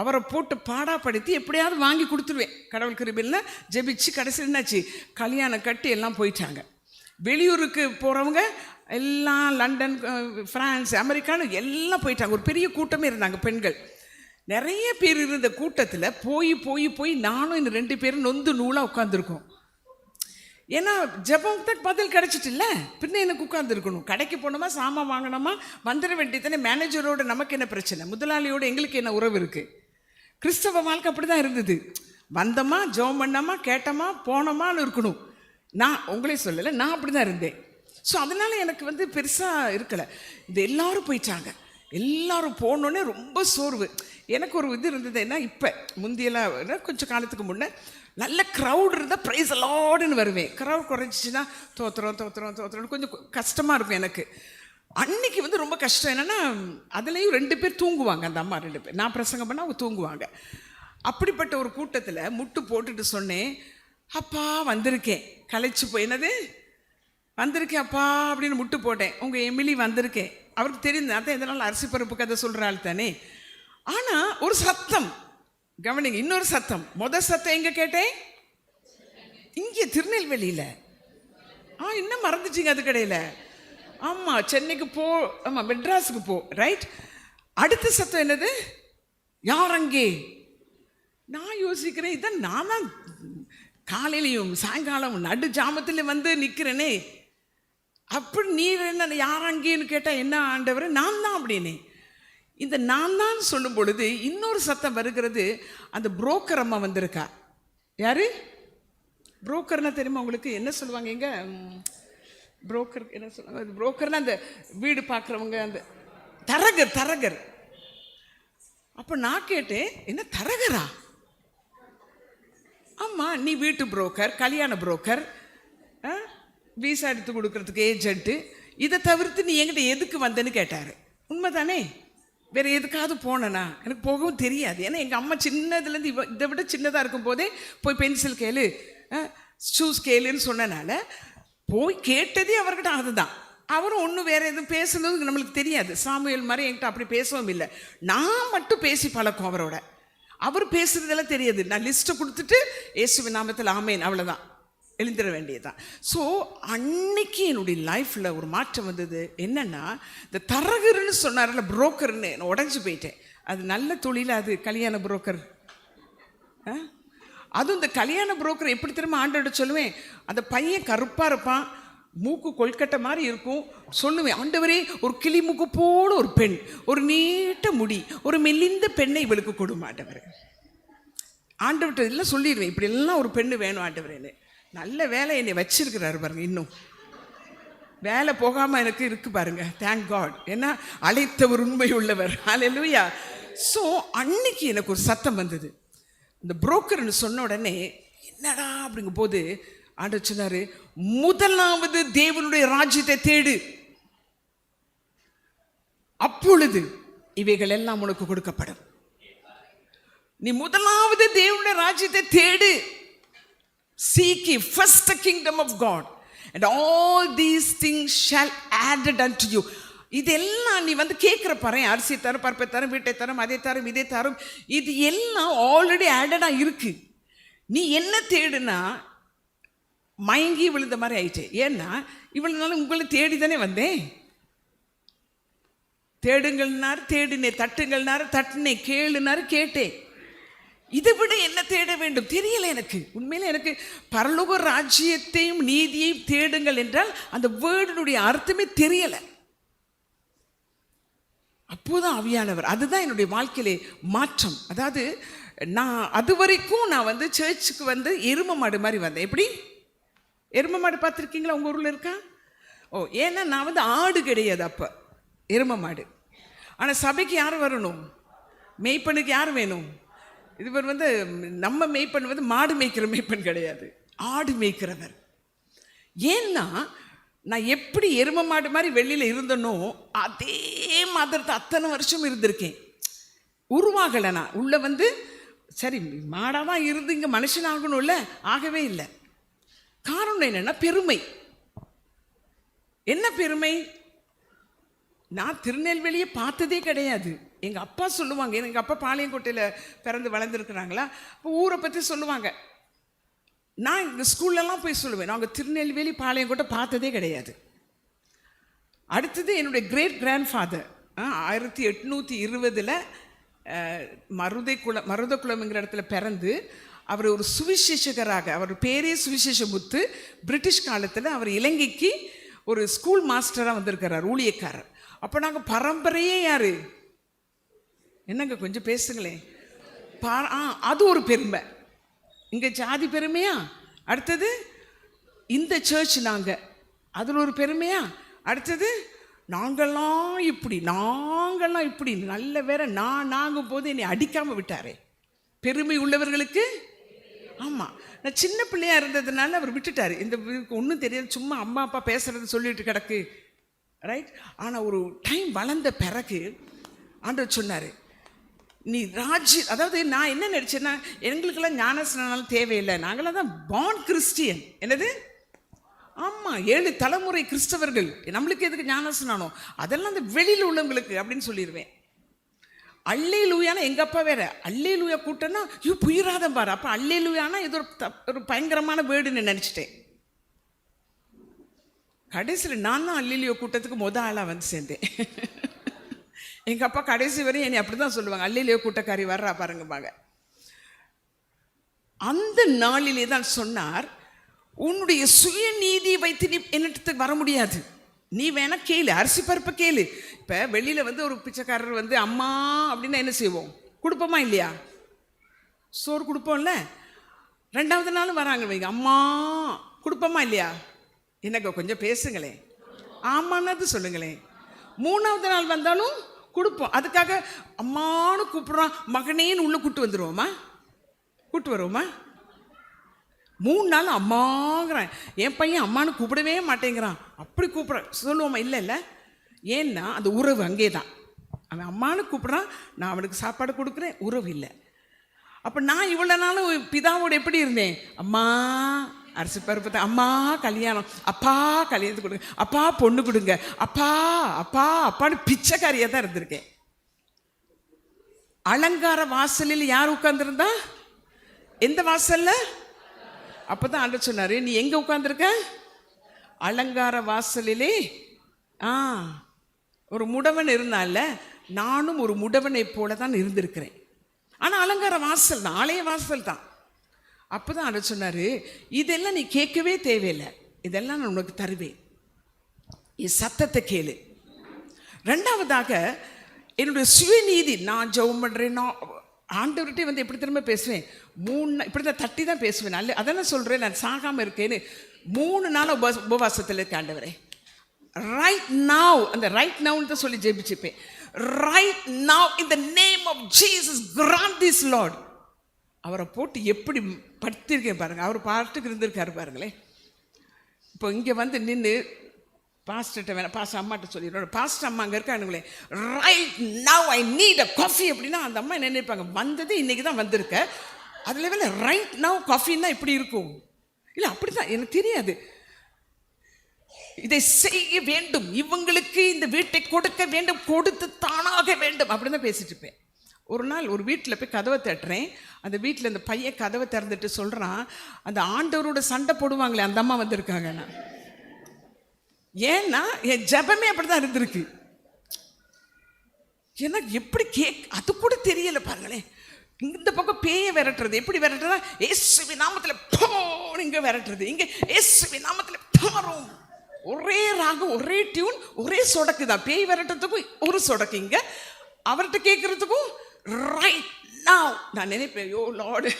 அவரை போட்டு பாடாப்படுத்தி எப்படியாவது வாங்கி கொடுத்துருவேன். கடவுள் கிருபையில் ஜெபிச்சு கடைசியில் என்னாச்சு, கல்யாணம் கட்டி எல்லாம் போயிட்டாங்க. வெளியூருக்கு போகிறவங்க எல்லாம் லண்டன், ஃப்ரான்ஸ், அமெரிக்கான்னு எல்லாம் போயிட்டாங்க. ஒரு பெரிய கூட்டமே இருந்தாங்க பெண்கள், நிறைய பேர் இருந்த கூட்டத்தில் போய் போய் போய் நானும் இந்த 2 பேரும் நொந்து நூலாக உட்காந்துருக்கோம். ஏன்னா ஜெபத்துக்கு பதில் கிடச்சிட்டு இல்லை, பின்ன எனக்கு உட்காந்துருக்கணும். கடைக்கு போனோமா, சாமான் வாங்கினோமா, வந்துட வேண்டியதானே. மேனேஜரோட நமக்கு என்ன பிரச்சனை, முதலாளியோட எங்களுக்கு என்ன உறவு இருக்குது? கிறிஸ்தவ வாழ்க்கை அப்படி தான் இருந்தது. வந்தோமா, ஜெபம் பண்ணோமா, கேட்டோமா, போனோமான்னு இருக்கணும். நான் உங்களே சொல்லலை, நான் அப்படி தான் இருந்தேன். ஸோ அதனால் எனக்கு பெருசாக இருக்கலை. இது எல்லாரும் போயிட்டாங்க, எல்லாரும் போனோடனே ரொம்ப சோர்வு. எனக்கு ஒரு இது இருந்தது என்ன, இப்போ முந்தியெல்லாம் கொஞ்சம் காலத்துக்கு முன்னே நல்ல க்ரௌட் இருந்தால் ப்ரைஸ் அலாடுன்னு வருவேன். க்ரௌட் குறைஞ்சிச்சின்னா தோத்துறோம் கொஞ்சம் கஷ்டமாக இருக்கும் எனக்கு. அன்னைக்கு ரொம்ப கஷ்டம். என்னென்னா அதுலேயும் 2 பேர் தூங்குவாங்க, அந்த அம்மா 2 பேர். நான் பிரசங்கம் பண்ணால் அவங்க தூங்குவாங்க. அப்படிப்பட்ட ஒரு கூட்டத்தில் முட்டு போட்டுட்டு சொன்னேன், அப்பா வந்திருக்கேன், களைச்சி போய் என்னது வந்திருக்கேன் அப்பா அப்படின்னு முட்டு போட்டேன். உங்கள் எமிலி வந்திருக்கேன். அவருக்கு தெரியுது அதான் எதனால் அரிசி பருப்பு கதை சொல்கிறாள் தானே. ஆனால் ஒரு சத்தம் கவனிங்க, இன்னொரு சத்தம். சத்தம் எங்கே கேட்டேன்? இங்கே திருநெல்வேலியில். இன்னும் மறந்துட்டீங்க அது கடையில். ஆமாம், சென்னைக்கு போ, ஆமாம் மெட்ராஸுக்கு போ, ரைட். அடுத்த சத்தம் என்னது? யார் அங்கே? நான் யோசிக்கிறேன், இதான் நான் தான் காலையிலையும் சாயங்காலம் நடு ஜாமத்தில் வந்து நிற்கிறேனே, அப்படி நீர் என்ன யார் அங்கேன்னு கேட்டால் என்ன ஆண்டவர், நான் தான் அப்படின்னே. இந்த நான் தான் சொல்லும் பொழுது இன்னொரு சத்தம் வருகிறது. அந்த புரோக்கர் அம்மா வந்திருக்கா. யாரு புரோக்கர்னா தெரியுமா உங்களுக்கு? என்ன சொல்லுவாங்க எங்க புரோக்கர் என்ன சொல்லுவாங்க? புரோக்கர்னா அந்த வீடு பார்க்குறவங்க, அந்த தரகர். அப்போ நான் கேட்டேன், என்ன தரகரா? ஆமாம், நீ வீட்டு புரோக்கர், கல்யாண புரோக்கர், வீசா எடுத்து கொடுக்கறதுக்கு ஏஜென்ட்டு, இதை தவிர்த்து நீ என்கிட்ட எதுக்கு வந்தேன்னு கேட்டார். உண்மை தானே? வேறு எதுக்காவது போனேனா? எனக்கு போகவும் தெரியாது. ஏன்னா எங்கள் அம்மா சின்னதுலேருந்து இதை விட சின்னதாக இருக்கும் போதே போய் பென்சில் கேளு, ஷூஸ் கேளுன்னு சொன்னனால போய் கேட்டதே அவர்கிட்ட. அதுதான். அவரும் ஒன்றும் வேறு எதுவும் பேசுனது நம்மளுக்கு தெரியாது. சாமுவேல் மாதிரி என்கிட்ட அப்படி பேசவும் இல்லை. நான் மட்டும் பேசி பழக்கம் அவரோட. அவர் பேசுறதெல்லாம் தெரியாது. நான் லிஸ்ட்டை கொடுத்துட்டு இயேசுவின் நாமத்தில் ஆமேன், அவ்வளோதான், எழுந்திர வேண்டியதுதான். ஸோ அன்னைக்கு என்னுடைய லைஃப்பில் ஒரு மாற்றம் வந்தது. என்னென்னா, இந்த தரகர்னு சொன்னார்ல, புரோக்கர்னு, நான் உடஞ்சி போயிட்டேன். அது நல்ல தொழில், அது கல்யாண புரோக்கர். அதுவும் இந்த கல்யாண புரோக்கர் எப்படி திரும்ப ஆண்டோட சொல்லுவேன், அந்த பையன் கருப்பாக இருப்பான், மூக்கு கொல்கட்டை மாதிரி இருக்கும். சொல்லுவேன், ஆண்டவரே ஒரு கிளி மூக்கு போல ஒரு பெண், ஒரு நீட்ட முடி, ஒரு மெல்லிந்த பெண்ணை இவளுக்கு கொடுமா ஆண்டவர். ஆண்டவர்கிட்ட எல்லாம் சொல்லிடுவேன், இப்படி எல்லாம் ஒரு பெண்ணு வேணும் ஆண்டவரேன்னு. நல்ல வேலை என்னை வச்சிருக்கிறாரு பாருங்க. இன்னும் வேலை போகாமல் எனக்கு இருக்கு பாருங்க. Thank God. ஏன்னா அழைத்தவர் உண்மை உள்ளவர். ஹல்லேலூயா. ஸோ அன்னைக்கு எனக்கு ஒரு சத்தம் வந்தது. இந்த புரோக்கர்னு சொன்ன உடனே என்னடா அப்படிங்கும் போது ஆண்டவர் சொன்னாரு, முதலாவது தேவனுடைய ராஜ்யத்தை தேடு, அப்பொழுது இவைகள் எல்லாம் உனக்கு கொடுக்கப்படும். நீ முதலாவது தேவனுடைய ராஜ்யத்தை தேடு. Seek ye first the kingdom of God and all these things shall added unto you. இதெல்லாம் நீ வந்து கேட்குற பாரு, அரிசி தரும், பருப்பை தரும், வீட்டை தரும், அதை தரும், இதை தரும், இது எல்லாம் ஆல்ரெடி ஆடடாக இருக்கு. நீ என்ன தேடுனா மயங்கி விழுந்த மாதிரி ஆயிடுச்சு. ஏன்னா இவ்வளவு நாள் உங்களை தேடி தானே வந்தேன். தேடுங்கள்னாரு தேடினேன், தட்டுங்கள்னாரு தட்டினேன், கேளுனாரு கேட்டேன். இதை விட என்ன தேட வேண்டும் தெரியல எனக்கு. உண்மையில எனக்கு பரலோக ராஜ்யத்தையும் நீதியையும் தேடுங்கள் என்றால் அந்த வேர்டினுடைய அர்த்தமே தெரியல. அப்போதான் ஆவியானவர், அதுதான் என்னுடைய வாழ்க்கையிலே மாற்றம். அதாவது நான் அது வரைக்கும் நான் வந்து சர்ச்சுக்கு வந்து எரும மாடு மாதிரி வந்தேன். எப்படி எரும மாடு பார்த்துருக்கீங்களா? உங்கள் ஊரில் இருக்கா? ஏன்னா நான் வந்து ஆடு கிடையாது அப்போ, எரும மாடு. ஆனால் சபைக்கு யார் வரணும்? மெய்ப்பனுக்கு யார் வேணும்? இதுவர் வந்து நம்ம மெய்ப்பன் வந்து மாடு மேய்க்கிற மெய்ப்பன் கிடையாது, ஆடு மேய்க்கிறவர். ஏன்னா நான் எப்படி எரும மாடு மாதிரி வெளியில் இருந்தனோ அதே மாதிரி அத்தனை வருஷம் இருந்திருக்கேன். உருவாகலை. நான் உள்ள வந்து சரி மாடாக தான் இருந்து இங்கே மனுஷன் ஆகணும்ல, ஆகவே இல்லை. காரணம் என்னன்னா பெருமை. என்ன பெருமை? நான் திருநெல்வேலியை பார்த்ததே கிடையாது. எங்கள் அப்பா சொல்லுவாங்க, எங்கள் அப்பா பாளையங்கோட்டையில் பிறந்து வளர்ந்துருக்குறாங்களா, இப்போ ஊரை பற்றி சொல்லுவாங்க. நான் இந்த ஸ்கூல்லலாம் போய் சொல்லுவேன், நாங்கள் திருநெல்வேலி பாளையங்கோட்டை பார்த்ததே கிடையாது. அடுத்தது என்னுடைய கிரேட் கிராண்ட் ஃபாதர் 1820 மருதக்குளம்ங்கிற இடத்துல பிறந்து அவர் ஒரு சுவிசேஷகராக, அவர் பேரே சுவிசேஷமுத்து. பிரிட்டிஷ் காலத்தில் அவர் இலங்கைக்கு ஒரு ஸ்கூல் மாஸ்டராக வந்திருக்கிறார், ஊழியக்காரர். அப்போ நாங்கள் பரம்பரையே யார் என்னங்க கொஞ்சம் பேசுங்களேன். அது ஒரு பெருமை. இங்கே ஜாதி பெருமையா? அடுத்தது இந்த சர்ச் நாங்கள், அதில் ஒரு பெருமையா? அடுத்தது நாங்கள்லாம் இப்படி நல்ல வேற நாங்கள் போது என்னை அடிக்காமல் விட்டாரே. பெருமை உள்ளவர்களுக்கு. ஆமாம், நான் சின்ன பிள்ளையாக இருந்ததுனால அவர் விட்டுட்டார். இந்த ஒன்றும் தெரியாது, சும்மா அம்மா அப்பா பேசுகிறது சொல்லிட்டு கிடக்கு, ரைட். ஆனால் ஒரு டைம் வளர்ந்த பிறகு ஆண்டவர் சொன்னார், நீ அதாவது நான் என்ன நினச்சேன்னா, எங்களுக்கெல்லாம் ஞானஸ்நானம் தேவையில்லை, நாங்களாம் தான் பார்ன் கிறிஸ்டியன். என்னது? ஆமாம், 7 தலைமுறை கிறிஸ்தவர்கள், நம்மளுக்கு எதுக்கு ஞானஸ்நானம்? அதெல்லாம் அந்த வெளியில் உள்ளவங்களுக்கு அப்படின்னு சொல்லிடுவேன். அல்லே லூயானா எங்கள் அப்பா வேற, அல்லே லூயா கூட்டம்னா புயிராதம் பாரு. அப்போ அல்லே லூயானா இது ஒரு பயங்கரமான வேர்டுன்னு நினச்சிட்டேன். கடைசியில் நான் தான் அல்லிலியோ கூட்டத்துக்கு ஆளாக வந்து சேர்ந்தேன். எங்கள் அப்பா கடைசி வரையும் என்னை அப்படி தான் சொல்லுவாங்க, அல்லிலியோ கூட்டக்காரி வர்றா பாருங்கப்பாங்க. அந்த நாளிலே தான் சொன்னார், உன்னுடைய சுயநீதி வைத்து நீ என்னிடத்துக்கு வர முடியாது. நீ வேணா கேளு, அரிசி பருப்பை கேளு. இப்போ வெளியில் வந்து ஒரு பிச்சைக்காரர் வந்து அம்மா அப்படின்னா என்ன செய்வோம்? கொடுப்போமா இல்லையா? சோறு கொடுப்போம்ல. 2வது நாளும் வராங்க வைங்க, அம்மா கொடுப்போமா இல்லையா? என்னங்க கொஞ்சம் பேசுங்களேன், ஆமான்னு சொல்லுங்களேன். 3வது நாள் வந்தாலும் கொடுப்போம். அதுக்காக அம்மானு கூப்பிட்றான் மகனேன்னு உள்ள கூட்டு வந்துடுவோமா? கூட்டு வருவோமா? 3 நாள் அம்மாங்கிறான். என் பையன் அம்மானு கூப்பிடவே மாட்டேங்கிறான். அப்படி கூப்பிட்ற சொல்லுவோமா? இல்லை. ஏன்னா அந்த உறவு அங்கே தான். அவன் அம்மானு கூப்பிட்றான், நான் அவனுக்கு சாப்பாடு கொடுக்குறேன், உறவு இல்லை. அப்போ நான் இவ்வளோ நாளும் பிதாவோடு எப்படி இருந்தேன்? அம்மா அரிசி பருப்பு, அம்மா கல்யாணம், அப்பா கல்யாணத்துக்கு கொடுங்க, அப்பா பொண்ணு கொடுங்க, அப்பா அப்பா அப்பான்னு பிச்சைக்காரியாக தான் இருந்திருக்கேன். அலங்கார வாசலில் யார் உட்கார்ந்துருந்தா? எந்த வாசல்ல? அப்போ தான் ஆண்டவர் சொன்னார், நீ எங்கே உட்கார்ந்துருக்க? அலங்கார வாசலிலே. ஒரு முடவன் இருந்தால, நானும் ஒரு முடவனை போல தான் இருந்திருக்கிறேன். ஆனால் அலங்கார வாசல் தான், ஆலய வாசல் தான். அப்போ தான் ஆண்டவர் சொன்னார், இதெல்லாம் நீ கேட்கவே தேவையில்லை, இதெல்லாம் நான் உனக்கு தருவேன், என் சத்தத்தை கேளு. 2வதாக என்னுடைய சுயநீதி. நான் ஜெபம் பண்ணுறேன், நான் ஆண்டவர்கிட்டே வந்து எப்படி திரும்ப பேசுவேன்? 3 இப்படி தான் தட்டி தான் பேசுவேன். நல்ல அதெல்லாம் சொல்கிறேன், நான் சாகாமல் இருக்கேன்னு. 3 நாள் உபவாசத்தில் இருக்க ஆண்டவரே, ரைட் நவ், அந்த ரைட் நவுன்னு தான் சொல்லி ஜெபிச்சுப்பேன். Right now in the name of Jesus grant this lord. அவரை போட்டு எப்படி படுத்திருக்கேன் பாருங்க. அவர் பாட்டுக்கு இருந்திருக்காரு பாருங்களேன். இப்போ இங்கே வந்து நின்று பாஸ்டர்கிட்ட வேணாம், பாஸ்டர் அம்மாட்ட சொல்லிடுறோம், பாஸ்டர் அம்மா அங்கே இருக்கானுங்களே, right now I need a coffee அப்படின்னா அந்த அம்மா என்ன நினைப்பாங்க? வந்தது இன்னைக்கு தான் வந்திருக்க, அதில் வேலை ரைட் நவ் காஃபின்னா இப்படி இருக்கும். இல்லை அப்படி தான், எனக்கு தெரியாது. இதை செய்ய வேண்டும், இவங்களுக்கு இந்த வீட்டை கொடுக்க வேண்டும், கொடுத்து தானாக வேண்டும் அப்படின்னு தான் பேசிட்டு இருப்பேன். ஒரு நாள் ஒரு வீட்டில் போய் கதவை தட்டுறேன். அந்த வீட்டில் அந்த பையன் கதவை திறந்துட்டு சொல்கிறான், அந்த ஆண்டவரோட சண்டை போடுவாங்களே அந்த அம்மா வந்திருக்காங்க. நான் ஏன்னா என் ஜபமே அப்படி தான் இருந்திருக்கு. எனக்கு எப்படி அது கூட தெரியல பாருங்களேன். இந்த பக்கம் பேயை விரட்டுறது, எப்படி விரட்டுறதா? இயேசுவி நாமத்தில் போன்னு இங்கே விரட்டுறது, இங்கே இயேசுவி நாமத்தில் போறோம். ஒரே ராகம், ஒரே டியூன், ஒரே சொடக்கு தான். பேய் விரட்டுறதுக்கும் ஒரு சொடக்கு, இங்கே அவர்கிட்ட கேட்கறதுக்கும் ரைட் நவ். நான் நினைப்பேன், யோ லார்டு,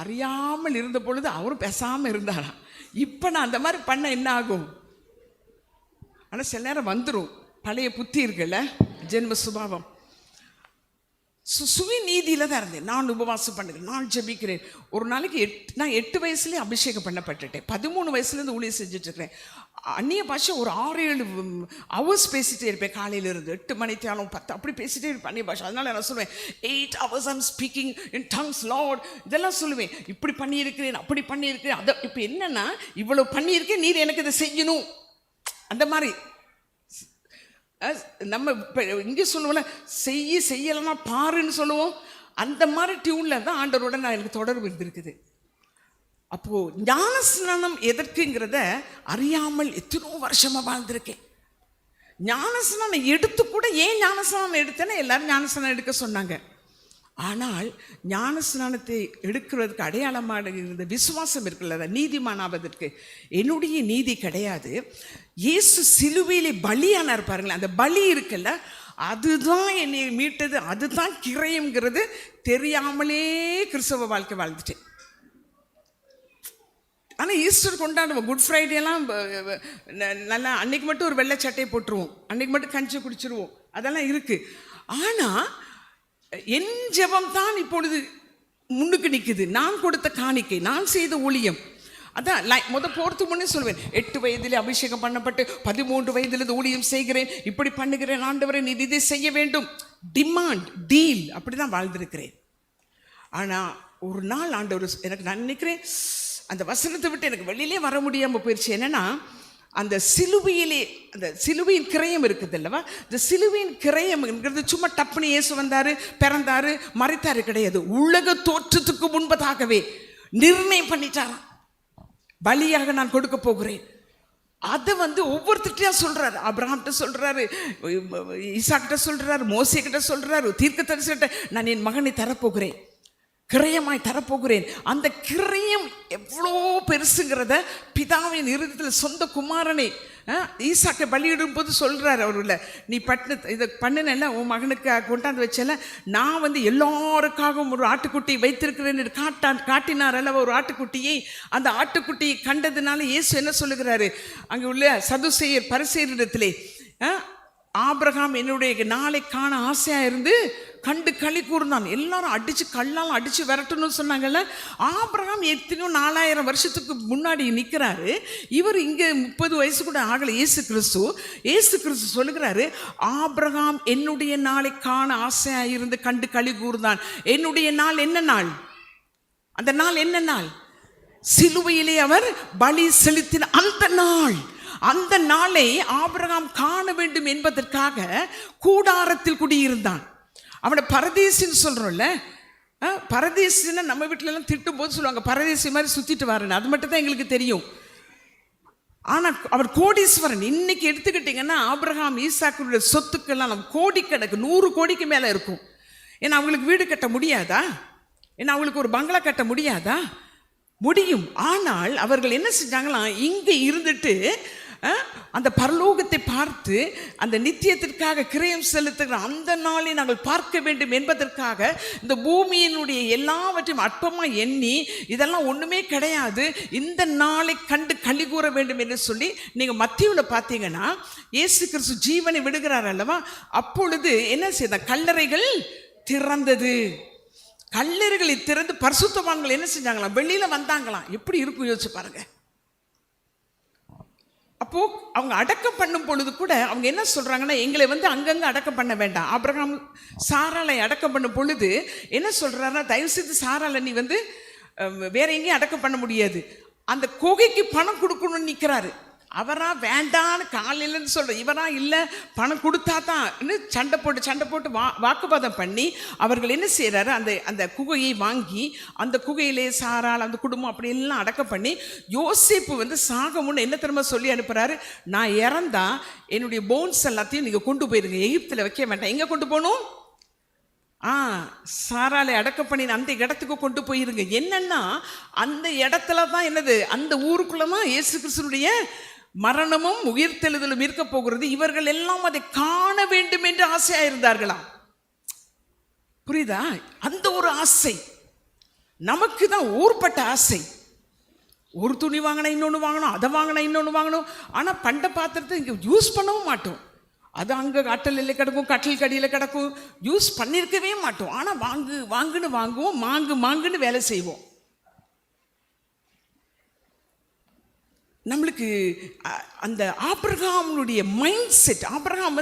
அறியாமல் இருந்த பொழுது அவரும் பேசாமல் இருந்தாராம். இப்போ நான் அந்த மாதிரி பண்ண என்ன ஆகும்? ஆனால் சில நேரம் வந்துடும், பழைய புத்தி இருக்குல்ல, ஜென்ம சுபாவம். சுயநீதியில் தான் இருந்தேன். நான் உபவாசம் பண்ணுறேன், நான் ஜெபிக்கிறேன். ஒரு நாளைக்கு நான் 8 வயசுலேயே அபிஷேகம் பண்ணப்பட்டுட்டேன். 13 வயசுலேருந்து ஊழியம் செஞ்சுட்ருக்கிறேன். அந்நிய பாஷை ஒரு 6-7 ஹவர்ஸ் பேசிகிட்டே இருப்பேன். காலையிலேருந்து 8 மணி தேரம் 10 அப்படி பேசிகிட்டே இருப்பேன் அந்நிய பாஷை. அதனால் நான் சொல்லுவேன், 8 hours I'm speaking in tongues Lord, இதெல்லாம் சொல்லுவேன். இப்படி பண்ணியிருக்கிறேன், அப்படி பண்ணியிருக்கிறேன். அதை இப்போ என்னென்னா, இவ்வளோ பண்ணியிருக்கேன், நீர் எனக்கு இதை செய்யணும். அந்த மாதிரி நம்ம இப்போ இங்கே சொல்லுவோம்ல, செய்யலைன்னா பாருன்னு சொல்லுவோம். அந்த மாதிரி டியூனில் தான் ஆண்டவரோட நான் எனக்கு தொடர்பு இருந்திருக்குது. அப்போது ஞானஸ்நானம் எதற்குங்கிறத அறியாமல் எத்தனோ வருஷமாக வாழ்ந்திருக்கேன். ஞானஸ்நானம் எடுத்து கூட, ஏன் ஞானஸ்நானம் எடுத்தேன்னா எல்லாரும் ஞானஸ்நானம் எடுக்க சொன்னாங்க. ஆனால் ஞானஸ்நானத்தை எடுக்கிறதுக்கு அடையாளமாக இருந்த விசுவாசம் இருக்குல்ல, நீதிமானாவதற்கு. என்னுடைய நீதி கிடையாது. இயேசு சிலுவையிலே பலியானார் பாருங்களேன், அந்த பலி இருக்குல்ல, அதுதான் என்னை மீட்டது, அதுதான் கிரயம்ங்கிறது தெரியாமலே கிறிஸ்தவ வாழ்க்கை வாழ்ந்துட்டேன். ஆனால் ஈஸ்டர் கொண்டாடுவோம், குட் ஃப்ரைடேலாம் நல்லா, அன்னைக்கு மட்டும் ஒரு வெள்ளை சட்டையை போட்டுருவோம், அன்னைக்கு மட்டும் கஞ்சி குடிச்சிருவோம், அதெல்லாம் இருக்குது. ஆனால் என் ஜெபம் தான் இப்பொழுது முன்னுக்கு நிற்குது. நான் கொடுத்த காணிக்கை, நான் செய்த ஊழியம். அதான் போகிறதுக்கு முன்னே சொல்லுவேன், 8 வயதில் அபிஷேகம் பண்ணப்பட்டு 13 வயதில் ஊழியம் செய்கிறேன், இப்படி பண்ணுகிறேன், ஆண்டவரே நீ இதை செய்ய வேண்டும், டிமாண்ட் டீல், அப்படி தான் வாழ்ந்திருக்கிறேன். ஆனால் ஒரு நாள் ஆண்டவர் எனக்கு, நான் நினைக்கிறேன் அந்த வசனத்தை விட்டு எனக்கு வெளியிலே வர முடியாமல் போயிடுச்சு. என்னென்னா, அந்த சிலுவையிலே, அந்த சிலுவையின் கிரயம் இருக்குது அல்லவா, இந்த சிலுவையின் கிரயம்ங்கிறது சும்மா டப்புனு இயேசு வந்தார், பிறந்தார், மறைத்தாரு கிடையாது. உலக தோற்றத்துக்கு முன்பதாகவே நிர்ணயம் பண்ணிட்டாராம், பலியாக நான் கொடுக்க போகிறேன். அதை ஒவ்வொருத்திட்டையா சொல்றாரு. ஆபிரகாம்கிட்ட சொல்றாரு, ஈசாக்கிட்ட சொல்றாரு, மோசேக்கிட்ட சொல்றாரு, தீர்க்கதரிசிகிட்ட நான் என் மகனை தரப்போகிறேன், கிரயமாய் தரப்போகிறேன். அந்த கிரயம் எவ்வளோ பெருசுங்கிறத பிதாவின் இருதயத்தில் சொந்த குமாரனை ஈசாக்கை பலியிடும் போது சொல்றாரு. அவருல நீ இதை பண்ணின உன் மகனுக்கு கொண்டாந்து வச்சல, நான் எல்லாருக்காகவும் ஒரு ஆட்டுக்குட்டியை வைத்திருக்கிறேன் காட்டினார் அல்லவா ஒரு ஆட்டுக்குட்டியை. அந்த ஆட்டுக்குட்டியை கண்டதுனால இயேசு என்ன சொல்லுகிறாரு, அங்கே உள்ள சதுசேயர் பரிசேயரிடத்திலே, ஆபிரகாம் என்னுடைய நாளை காண ஆசையா இருந்து கண்டு களி கூர்ந்தான். எல்லாரும் அடிச்சு கல்லால் அடிச்சு விரட்டணும்னு சொன்னாங்கல்ல. ஆபிரகாம் எத்தனையோ 4000 வருஷத்துக்கு முன்னாடி நிற்கிறாரு. இவர் இங்கே 30 வயசு கூட ஆகலை. இயேசு கிறிஸ்து சொல்லுகிறாரு, ஆபிரகாம் என்னுடைய நாளை காண ஆசையா இருந்து கண்டு களி கூர்ந்தான். என்னுடைய நாள் என்ன நாள்? அந்த நாள் என்ன நாள்? சிலுவையிலே அவர் பலி செலுத்தின அந்த நாள். அந்த நாளை ஆபிரகாம் காண வேண்டும் என்பதற்காக கூடாரத்தில் குடியிருந்தான். அவனை பரதேசின்னு சொல்றோம்ல. பரதேசின்னா நம்ம வீட்டில எல்லாம் திட்டும் போது சொல்லுவாங்க, பரதேசி மாதிரி சுத்திட்டு வரேன்னு. அது மட்டும் தான் எங்களுக்கு தெரியும். ஆனா அவர் கோடீஸ்வரன். இன்னைக்கு எடுத்துக்கிட்டீங்கன்னா ஆபிரகாம் ஈசாக்குடைய சொத்துக்கெல்லாம் நம்ம கோடிக்கணக்கு, 100 கோடிக்கு மேல இருக்கும். ஏன்னா அவங்களுக்கு வீடு கட்ட முடியாதா? ஏன்னா அவங்களுக்கு ஒரு பங்களா கட்ட முடியாதா? முடியும். ஆனால் அவர்கள் என்ன செஞ்சாங்களாம், இங்கே இருந்துட்டு அந்த பரலோகத்தை பார்த்து அந்த நித்தியத்திற்காக கிரயம் செலுத்துகிற அந்த நாளை நாங்கள் பார்க்க வேண்டும் என்பதற்காக இந்த பூமியினுடைய எல்லாவற்றையும் அற்பமாக எண்ணி இதெல்லாம் ஒன்றுமே கிடையாது, இந்த நாளை கண்டு களி கூற வேண்டும் என்று சொல்லி நீங்கள் மத்தேயுவில் பார்த்தீங்கன்னா இயேசு கிறிஸ்து ஜீவனை விடுகிறார் அல்லவா. அப்பொழுது என்ன செய்த, கல்லறைகள் திறந்தது. கல்லறைகளை திறந்து பரிசுத்தவான்கள் என்ன செஞ்சாங்களாம், வெளியில வந்தாங்களாம். எப்படி இருக்கும் யோசிச்சு பாருங்க. அப்போ அவங்க அடக்கம் பண்ணும் பொழுது கூட அவங்க என்ன சொல்றாங்கன்னா, எங்களை அங்கங்க அடக்கம் பண்ண வேண்டாம். ஆபிரகாம் சாராளை அடக்கம் பண்ணும் பொழுது என்ன சொல்றாருன்னா, தயவு செய்து சாராளை நீ வேற எங்கேயும் அடக்கம் பண்ண முடியாது, அந்த குகைக்கு பணம் கொடுக்கணும்னு நிற்கிறாரு. அவரா வேண்டான்னு காலையிலன்னு சொல்ற, இவரா இல்லை பணம் கொடுத்தா தான் சண்டை போட்டு வாக்குவாதம் பண்ணி அவர்கள் என்ன செய்யறாரு, அந்த குகையை வாங்கி அந்த குகையிலே சாரால் அந்த குடும்பம் அப்படி எல்லாம் அடக்கம் பண்ணி யோசேப்பு சாகமுன்னு என்ன திரும்ப சொல்லி அனுப்புறாரு, நான் இறந்தா என்னுடைய போன்ஸ் எல்லாத்தையும் நீங்க கொண்டு போயிருங்க, எகிப்தில் வைக்க வேண்டாம். எங்க கொண்டு போகணும்? சாராலை அடக்கம் பண்ணி அந்த இடத்துக்கு கொண்டு போயிருங்க. என்னன்னா அந்த இடத்துல தான் என்னது, அந்த ஊருக்குள்ளதான் இயேசு கிறிஸ்துடைய மரணமும் உயிர்த்தெழுதலும் இருக்க போகிறது. இவர்கள் எல்லாம் அதை காண வேண்டும் என்று ஆசையா இருந்தார்களாம். புரியுதா? அந்த ஒரு ஆசை நமக்கு தான் ஊர்பட்ட ஆசை. ஒரு துணி வாங்கினா இன்னொன்று வாங்கணும், அதை வாங்கினா இன்னொன்று வாங்கணும். ஆனால் பண்ட பாத்திரத்தை இங்கே யூஸ் பண்ணவும் மாட்டோம். அது அங்கே கட்டலில் கிடக்கும், கட்டில் கடியில் கிடக்கும், யூஸ் பண்ணியிருக்கவே மாட்டோம். ஆனால் வாங்குன்னு வாங்குவோம், மாங்குன்னு வேலை செய்வோம். நம்மளுக்கு அந்த ஆபிரகாமுடைய மைண்ட் செட், ஆபிரகாம்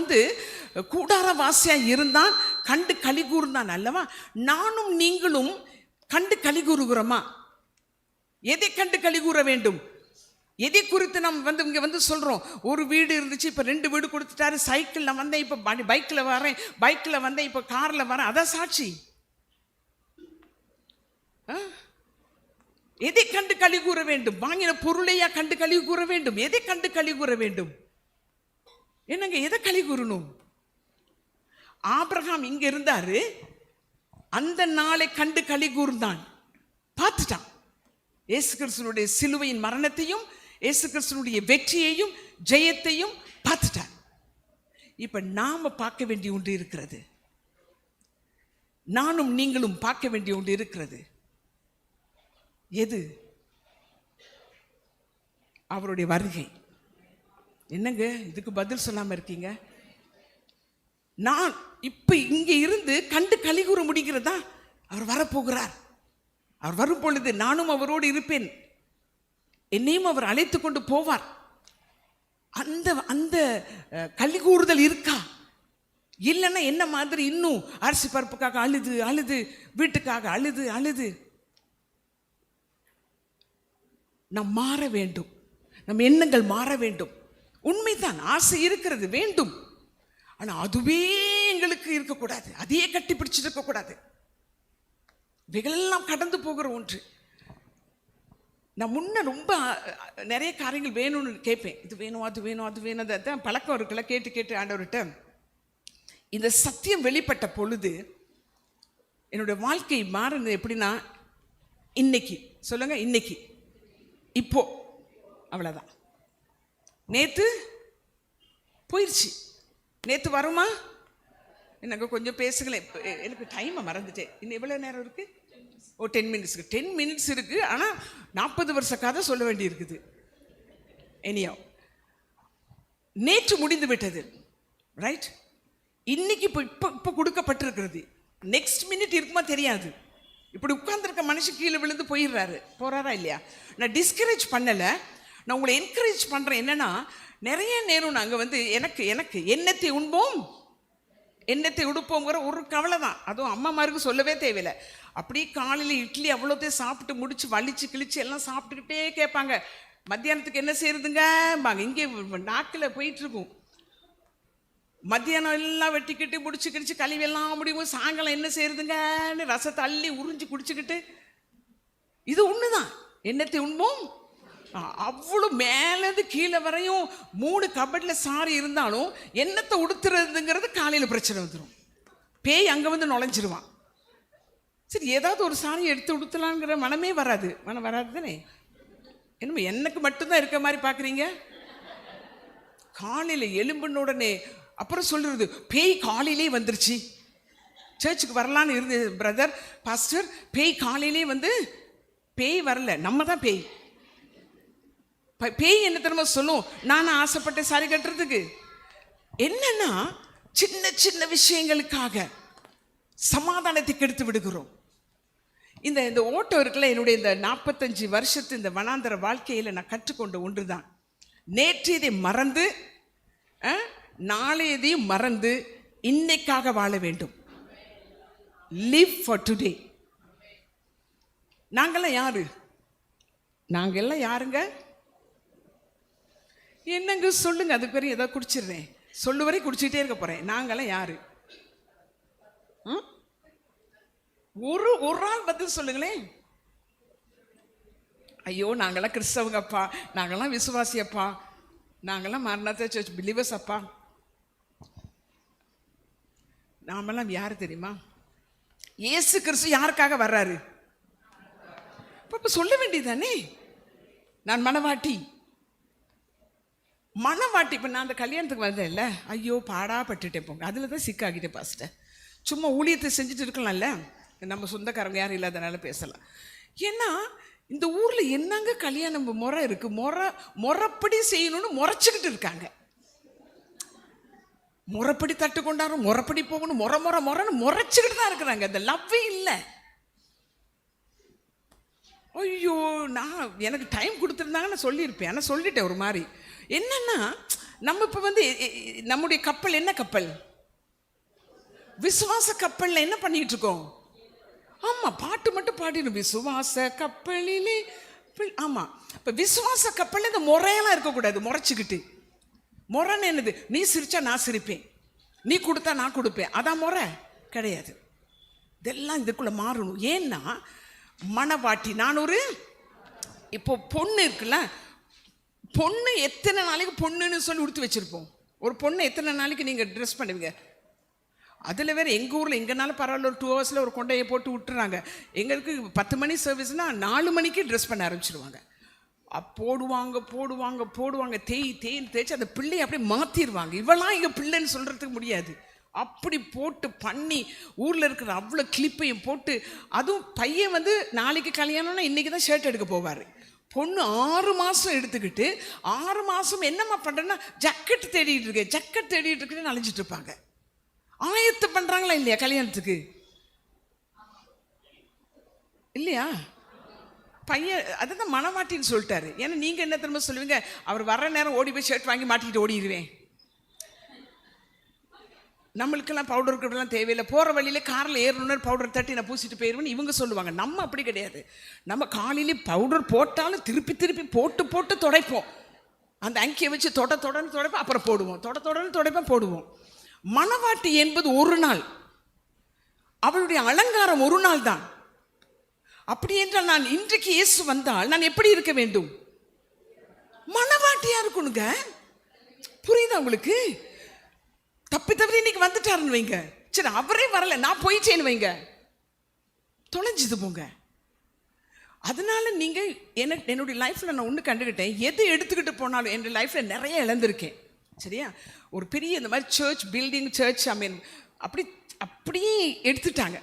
கூடாரவாசியாக இருந்தான், கண்டு களி கூர்ந்தான் அல்லவா. நானும் நீங்களும் கண்டு களி கூறுகிறோமா? எதை கண்டு களி கூற வேண்டும்? எதை குறித்து நம்ம இங்கே சொல்கிறோம், ஒரு வீடு இருந்துச்சு, இப்போ 2 வீடு கொடுத்துட்டாரு, சைக்கிளில் வந்தேன், இப்போ பைக்கில் வரேன், பைக்கில் வந்தேன், இப்போ காரில் வரேன், அதான் சாட்சி. எதை கண்டு களி கூற வேண்டும்? வாங்கின பொருளையா கண்டு களி கூற வேண்டும்? எதை கண்டு களி கூற வேண்டும்? என்னங்க, எதை களி கூறணும்? ஆபிரகாம் இங்க இருந்தாரு, அந்த நாளை கண்டு களி கூர்ந்தான், பார்த்துட்டான். இயேசு கிறிஸ்துவினுடைய சிலுவையின் மரணத்தையும் இயேசு கிறிஸ்துவினுடைய வெற்றியையும் ஜெயத்தையும் பார்த்துட்டான். இப்ப நாம பார்க்க வேண்டிய ஒன்று இருக்கிறது, நானும் நீங்களும் பார்க்க வேண்டிய ஒன்று இருக்கிறது. எது? அவருடைய வருகை. என்னங்க இதுக்கு பதில் சொல்லாம இருக்கீங்க? நான் இப்ப இங்க இருந்து கண்டு களி கூற முடிகிறதா? அவர் வரப்போகிறார். அவர் வரும் பொழுது நானும் அவரோடு இருப்பேன், என்னையும் அவர் அழைத்து கொண்டு போவார். அந்த அந்த களி கூறுதல் இருக்கா? இல்லைன்னா என்ன மாதிரி இன்னும் அரிசி பருப்புக்காக அழுது வீட்டுக்காக அழுது நாம் மாற வேண்டும். நம் எண்ணங்கள் மாற வேண்டும். உண்மைதான், ஆசை இருக்கிறது, வேண்டும். ஆனால் அதுவே எங்களுக்கு இருக்கக்கூடாது, அதையே கட்டி பிடிச்சிட்டு இருக்கக்கூடாது. இவைகளெல்லாம் கடந்து போகிற ஒன்று. நான் முன்ன ரொம்ப நிறைய காரியங்கள் வேணும்னு கேட்பேன். இது வேணும், அது வேணும், அது வேணும், அதான் பழக்கம் இருக்குல்ல, கேட்டு கேட்டு ஆண்டவர்கிட்ட. இந்த சத்தியம் வெளிப்பட்ட பொழுது என்னுடைய வாழ்க்கை மாறுனது எப்படின்னா, இன்னைக்கு சொல்லுங்க, இன்னைக்கு, இப்போ, அவ்வளோதான். நேற்று போயிடுச்சு, நேற்று வருமா? எனக்கு கொஞ்சம் பேசுங்களேன், எனக்கு டைமை மறந்துட்டேன். இன்னும் எவ்வளோ நேரம் இருக்குது? 10 மினிட்ஸ் இருக்குது. 10 மினிட்ஸ் இருக்குது, ஆனால் 40 வருஷ கதை சொல்ல வேண்டி இருக்குது. எனியா, நேற்று முடிந்து விட்டது, ரைட்? இன்னைக்கு இப்போ கொடுக்கப்பட்டிருக்கிறது. நெக்ஸ்ட் மினிட் இருக்குமா தெரியாது. இப்படி உட்கார்ந்துருக்க மனுஷன் கீழே விழுந்து போறாரா இல்லையா? நான் டிஸ்கரேஜ் பண்ணலை, நான் உங்களை என்கரேஜ் பண்ணுறேன். என்னன்னா, நிறைய நேரம் நாங்கள் வந்து எனக்கு எண்ணத்தை உண்போம் எண்ணத்தை உடுப்போங்கிற ஒரு கவலை தான். அதுவும் அம்மாமாருக்கு சொல்லவே தேவையில்லை. அப்படியே காலையில் இட்லி அவ்வளோத்தையும் சாப்பிட்டு முடிச்சு வலிச்சு கிழிச்சு எல்லாம் சாப்பிட்டுக்கிட்டே கேட்பாங்க, மத்தியானத்துக்கு என்ன செய்யறதுங்கம்பாங்க. இங்கே நாக்கில் போயிட்டுருக்கும். மத்தியானம் எல்லாம் வெட்டிக்கிட்டு முடிச்சு கிழிச்சு கழிவெல்லாம் முடியும். சாயங்காலம் என்ன செய்யறதுங்கன்னு ரசத்தை அள்ளி உறிஞ்சி குடிச்சுக்கிட்டு, இது ஒன்று தான், எண்ணத்தை உண்போம். அவ்வளோ மேலேருந்து கீழே வரையும் 3 கபடில் சாரி இருந்தாலும் எண்ணத்தை உடுத்துறதுங்கிறது காலையில் பிரச்சனை வந்துடும். பேய் அங்கே வந்து நுழைஞ்சிருவான். சரி, ஏதாவது ஒரு சாரியை எடுத்து உடுத்தலாங்கிற மனமே வராது. மனம் வராது தானே? என்னமோ எனக்கு மட்டும்தான் இருக்க மாதிரி பார்க்குறீங்க. காலையில் எலும்பின உடனே அப்புறம் சொல்கிறது, பேய் காலையிலே வந்துருச்சு, சர்ச்சுக்கு வரலான்னு இருந்து பிரதர் பாஸ்டர், பேய் காலையிலே வந்து, பேய் வரல, நம்ம தான் பேய். பேய் என்ன தெரியுமா சொல்லும்? நானும் ஆசைப்பட்ட சாரி கட்டுறதுக்கு. என்னன்னா, சின்ன சின்ன விஷயங்களுக்காக சமாதானத்தை கெடுத்து விடுகிறோம். இந்த ஓட்டம் இருக்குல்ல, என்னுடைய இந்த 45 வருஷத்து இந்த வனாந்தர வாழ்க்கையில் நான் கற்றுக்கொண்ட ஒன்று தான், நேற்றையதை மறந்து நாளையதையும் மறந்து இன்னைக்காக வாழ வேண்டும். Live for today. நாங்கெல்லாம் யாரு? நாங்கெல்லாம் யாருங்க? என்னங்க சொல்லுங்க, அதுக்கு வரையும் ஏதாவது குடிச்சிடுறேன், சொல்லு வரை குடிச்சிட்டே இருக்க போறேன். நாங்கெல்லாம் யாரு? ஒரு ஆள் பதில் சொல்லுங்களேன். ஐயோ, நாங்கெல்லாம் கிறிஸ்தவங்க அப்பா, நாங்கெல்லாம் விசுவாசி அப்பா, நாங்கெல்லாம் மரணத்தை சர்ச் பிலீவர்ஸ் அப்பா. நாமெல்லாம் யாரு தெரியுமா? இயேசு கிறிஸ்து யாருக்காக வர்றாரு? இப்ப சொல்ல வேண்டியதானே, நான் மனவாட்டி. இப்போ நான் அந்த கல்யாணத்துக்கு வந்தேன் இல்லை, ஐயோ பாடாப்பட்டுட்டேன் போங்க, அதில் தான் சிக்காகிட்டேன் பாஸ்டர். சும்மா ஊழியத்தை செஞ்சுட்டு இருக்கலாம்ல, நம்ம சொந்தக்காரங்க யாரும் இல்லாதனால பேசலாம். ஏன்னா இந்த ஊரில் என்னங்க கல்யாணம் முறை இருக்குது, முறைப்படி செய்யணும்னு முறைச்சிக்கிட்டு இருக்காங்க. முறைப்படி தட்டு கொண்டாடும், முறைப்படி போகணும், முறைன்னு முறைச்சிக்கிட்டு தான் இருக்கிறாங்க. இந்த லவ்வே இல்லை. ஐயோ, எனக்கு டைம் கொடுத்துருந்தாங்க, நான் சொல்லியிருப்பேன், ஆனால் சொல்லிட்டேன் ஒரு மாதிரி. என்னன்னா, நம்ம இப்போ வந்து நம்முடைய கப்பல் என்ன கப்பல்? விசுவாச கப்பல்ல என்ன பண்ணிட்டு இருக்கோம்? ஆமா, பாட்டு மட்டும் பாடிடும், விசுவாச கப்பலிலே. ஆமா, இப்போ விசுவாச கப்பல்ல இந்த முறையெல்லாம் இருக்கக்கூடாது. முறைச்சிக்கிட்டு, முறைன்னு என்னது? நீ சிரிச்சா நான் சிரிப்பேன், நீ கொடுத்தா நான் கொடுப்பேன், அதான் முறை கிடையாது. இதெல்லாம் இதுக்குள்ள மாறணும். ஏன்னா மனவாட்டி, நான் ஒரு இப்போ பொண்ணு இருக்குல்ல, பொண்ணு எத்தனை நாளைக்கு பொண்ணுன்னு சொல்லி உடுத்து வச்சிருப்போம். ஒரு பொண்ணு எத்தனை நாளைக்கு நீங்கள் ட்ரெஸ் பண்ணுவீங்க? அதில் வேறு எங்கள் ஊரில் எங்கனாலும் பரவாயில்ல, ஒரு 2 ஹவர்ஸில் ஒரு கொண்டையை போட்டு விட்டுறாங்க. எங்களுக்கு 10 மணி சர்வீஸ்னால் 4 மணிக்கு ட்ரெஸ் பண்ண ஆரம்பிச்சிடுவாங்க. போடுவாங்க தேய்ச்சி அந்த பிள்ளையை அப்படியே மாற்றிடுவாங்க. இவெல்லாம் எங்கள் பிள்ளைன்னு சொல்கிறதுக்கு முடியாது. அப்படி போட்டு பண்ணி ஊரில் இருக்கிற அவ்வளோ கிளிப்பையும் போட்டு, அதுவும் பையன் வந்து நாளைக்கு கல்யாணம்னா இன்றைக்கி தான் ஷர்ட் எடுக்க போவார். பொண்ணு 6 மாதம் எடுத்துக்கிட்டு 6 மாதம் என்னம்மா பண்ணுறேன்னா ஜக்கெட் தேடிட்டு இருக்கேன்னு அலைஞ்சிட்டு இருப்பாங்க. ஆயத்து பண்ணுறாங்களா இல்லையா கல்யாணத்துக்கு? இல்லையா? பையன் அதுதான் மனவாட்டின்னு சொல்லிட்டாரு. ஏன்னா நீங்கள் என்ன திரும்ப சொல்லுவீங்க, அவர் வர்ற நேரம் ஓடி போய் ஷர்ட் வாங்கி மாட்டிக்கிட்டு ஓடிடுவேன். நம்மளுக்கெல்லாம் பவுடர் கிட்டலாம் தேவையில்லை, போகிற வழியில் காரில் ஏறணுன்னு பவுடர் தட்டி நான் பூசிட்டு போயிடுவேன்னு இவங்க சொல்லுவாங்க. நம்ம அப்படி கிடையாது. நம்ம காலையிலே பவுடர் போட்டாலும் திருப்பி போட்டு துடைப்போம். அந்த அங்கியை வச்சு தொடன்னு துடைப்போம், அப்புறம் போடுவோம், தொடன்னு துடைப்போம், போடுவோம். மனவாட்டி என்பது ஒரு நாள், அவளுடைய அலங்காரம் ஒரு நாள் தான். அப்படி என்றால் நான் இன்றைக்கு இயேசு வந்தால் நான் எப்படி இருக்க வேண்டும்? மனவாட்டியா இருக்கணுங்க. புரியுதா உங்களுக்கு? தப்பி தவிர இன்னைக்கு வந்துட்டாருன்னு வைங்க, சரி அவரே வரல நான் போயிட்டேன்னு வைங்க, தொலைஞ்சது போங்க. அதனால நீங்க என்னுடைய லைஃப்ல நான் ஒன்று கண்டுக்கிட்டேன், எது எடுத்துக்கிட்டு போனாலும் என் லைஃப்ல நிறைய இழந்திருக்கேன். சரியா? ஒரு பெரிய இந்த மாதிரி சர்ச் பில்டிங், சர்ச் ஐ மீன் அப்படியே எடுத்துட்டாங்க.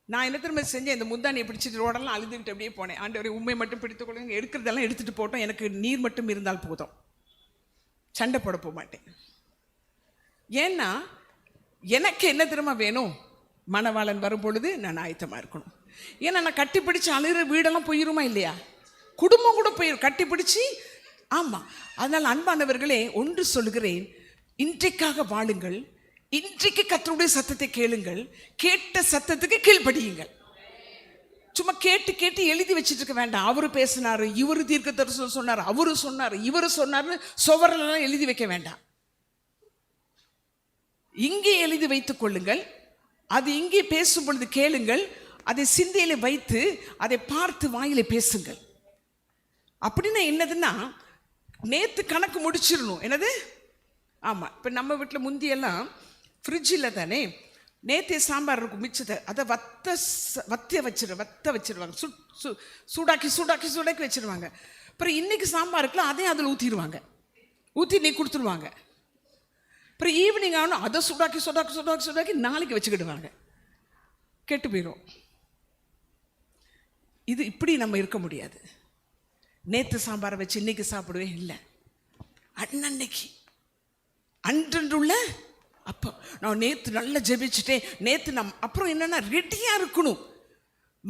நான் என்ன திரும்ப செஞ்சேன், இந்த முந்தானியை பிடிச்சிட்டு ரோடெல்லாம் அழுதுகிட்டு அப்படியே போனேன். ஆண்டவரே உண்மை மட்டும் பிடித்துக் கொள்ளுங்க, எடுக்கிறதெல்லாம் எடுத்துட்டு போட்டோம், எனக்கு நீர் மட்டும் இருந்தால் போதும், சண்டை போட போக மாட்டேன். ஏன்னா எனக்கு என்ன திரும்ப வேணும்? மணவாளன் வரும் பொழுது நான் ஆயத்தமாக இருக்கணும். ஏன்னா நான் கட்டி பிடிச்சி அழுகிற வீடெல்லாம் போயிருமா இல்லையா? குடும்பம் கூட போயிடும் கட்டி பிடிச்சி. ஆமாம். அதனால் அன்பானவர்களே, ஒன்று சொல்கிறேன், இன்றைக்காக வாழுங்கள். இன்றைக்கு கர்த்தருடைய சத்தத்தை கேளுங்கள், கேட்ட சத்தத்துக்கு கீழ்ப்படியுங்கள். சும்மா கேட்டு கேட்டு எழுதி வச்சுட்டு இருக்க வேண்டாம். அவரு பேசினாரு, இவரு தீர்க்கதரிசனம் சொன்னார், அவரு சொன்னார், இவரு சொன்னார்னு சுவரெல்லாம் எழுதி வைக்க வேண்டாம். இங்கே எழுதி வைத்துக் கொள்ளுங்கள். அது இங்கே பேசும் பொழுது கேளுங்கள், அதை சிந்தையில வைத்து அதை பார்த்து வாயில பேசுங்கள். அப்படின்னா என்னதுன்னா, நேற்று கணக்கு முடிச்சிடணும். என்னது? ஆமாம். இப்போ நம்ம வீட்டில் முந்தியெல்லாம் ஃப்ரிட்ஜில் தானே நேற்று சாம்பார் இருக்கும், மிச்சத்தை அதை வத்த வச்சிருவாங்க, சூடாக்கி வச்சிருவாங்க. அப்புறம் இன்னைக்கு சாம்பார் இருக்குல்ல, அதையும் அதில் ஊற்றி நீ கொடுத்துருவாங்க. அப்புறம் ஈவினிங் ஆகணும், அதை சூடாக்கி நாளைக்கு வச்சுக்கிடுவாங்க, கெட்டு போயிடும். இது இப்படி நம்ம இருக்க முடியாது. நேற்று சாம்பாரை வச்சு இன்னைக்கு சாப்பிடுவேன் இல்லை, அன்னன்னைக்கு அன்றுள்ள. அப்போ நான் நேற்று நல்லா ஜெபிச்சுட்டேன், நேற்று அப்புறம் என்னென்னா ரெடியாக இருக்கணும்.